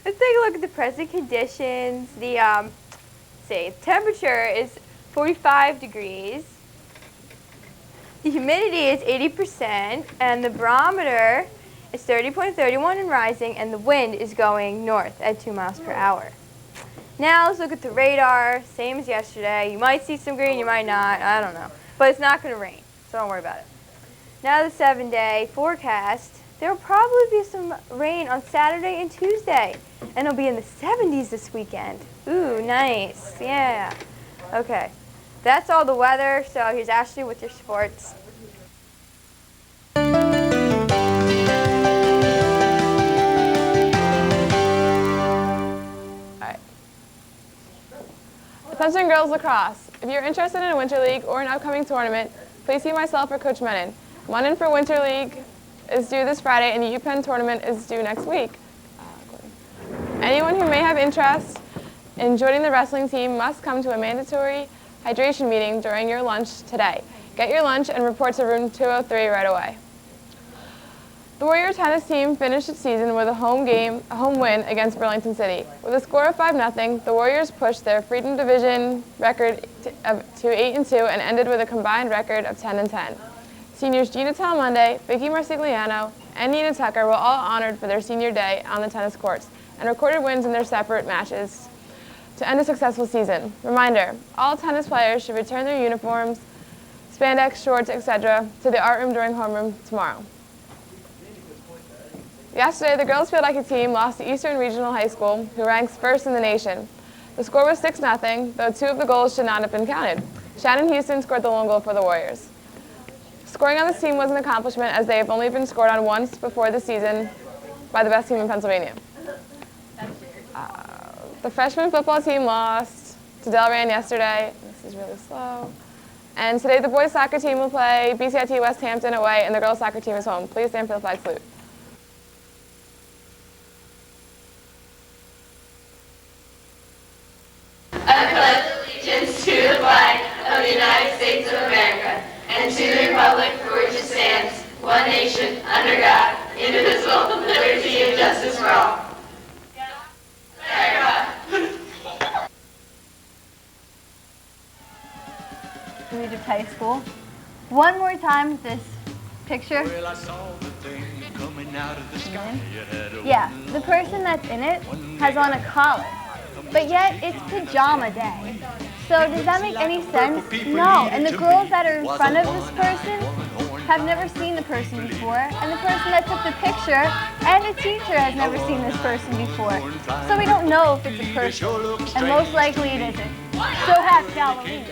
Speaker 9: let's take a look at the present conditions. The temperature is 45 degrees. The humidity is 80%, and the barometer is 30.31 and rising, and the wind is going north at 2 miles per hour. Now let's look at the radar, same as yesterday. You might see some green, you might not, I don't know. But it's not going to rain, so don't worry about it. Now the 7-day forecast. There will probably be some rain on Saturday and Tuesday, and it'll be in the 70s this weekend. Ooh, nice, yeah. Okay, that's all the weather, so here's Ashley with your sports.
Speaker 10: Attention girls lacrosse. If you're interested in a Winter League or an upcoming tournament, please see myself or Coach Menon. One-in for Winter League is due this Friday, and the UPenn tournament is due next week. Anyone who may have interest in joining the wrestling team must come to a mandatory hydration meeting during your lunch today. Get your lunch and report to room 203 right away. The Warrior tennis team finished its season with a home win against Burlington City. With a score of 5-0, the Warriors pushed their Freedom Division record to 8-2 and ended with a combined record of 10-10. Seniors Gina Talamonde, Vicky Marsigliano, and Nina Tucker were all honored for their senior day on the tennis courts and recorded wins in their separate matches to end a successful season. Reminder, all tennis players should return their uniforms, spandex, shorts, etc. to the art room during homeroom tomorrow. Yesterday, the girls field hockey team lost to Eastern Regional High School, who ranks first in the nation. The score was 6-0, though 2 of the goals should not have been counted. Shannon Houston scored the lone goal for the Warriors. Scoring on this team was an accomplishment, as they have only been scored on once before the season by the best team in Pennsylvania. The freshman football team lost to Delran yesterday. This is really slow. And today the boys soccer team will play BCIT West Hampton away, and the girls soccer team is home. Please stand for the flag salute.
Speaker 18: I pledge allegiance to the flag of the United States of America and to the republic for which it stands, one nation, under God, indivisible, with liberty and justice for all.
Speaker 9: Egypt High School. One more time with this picture. Yeah, the person that's in it has on a collar, but yet it's pajama day. So does that make any sense? No, and the girls that are in front of this person have never seen the person before, and the person that took the picture and the teacher has never seen this person before. So we don't know if it's a person, and most likely it isn't. So happy Halloween.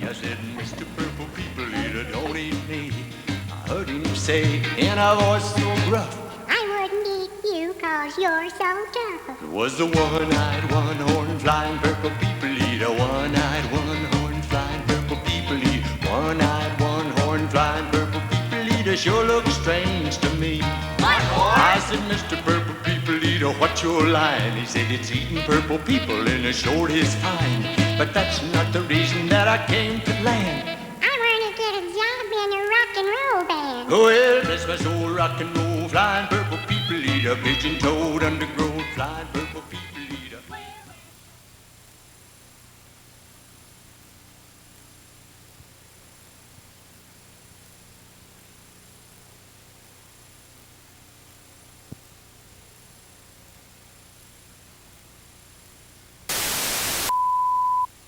Speaker 11: I said, Mr. Purple People Eater, don't eat me. I heard him say in a voice so gruff,
Speaker 8: I wouldn't eat you 'cause
Speaker 6: 'cause you're so tough.
Speaker 11: It was the one-eyed, one-horn flying purple people eater. One-eyed, one-horn flying purple people eater. One-eyed, one-horn flying purple people eater sure looks strange to me. I said, Mr. Purple People Eater, what's your line? He said, it's eating purple people and it sure is fine. But that's not the reason that I came to land.
Speaker 6: I want to get a job in a rock and roll band.
Speaker 11: Well, bless my soul, rock and roll, flying purple people eater, pigeon-toed, undergrowth, flying purple people.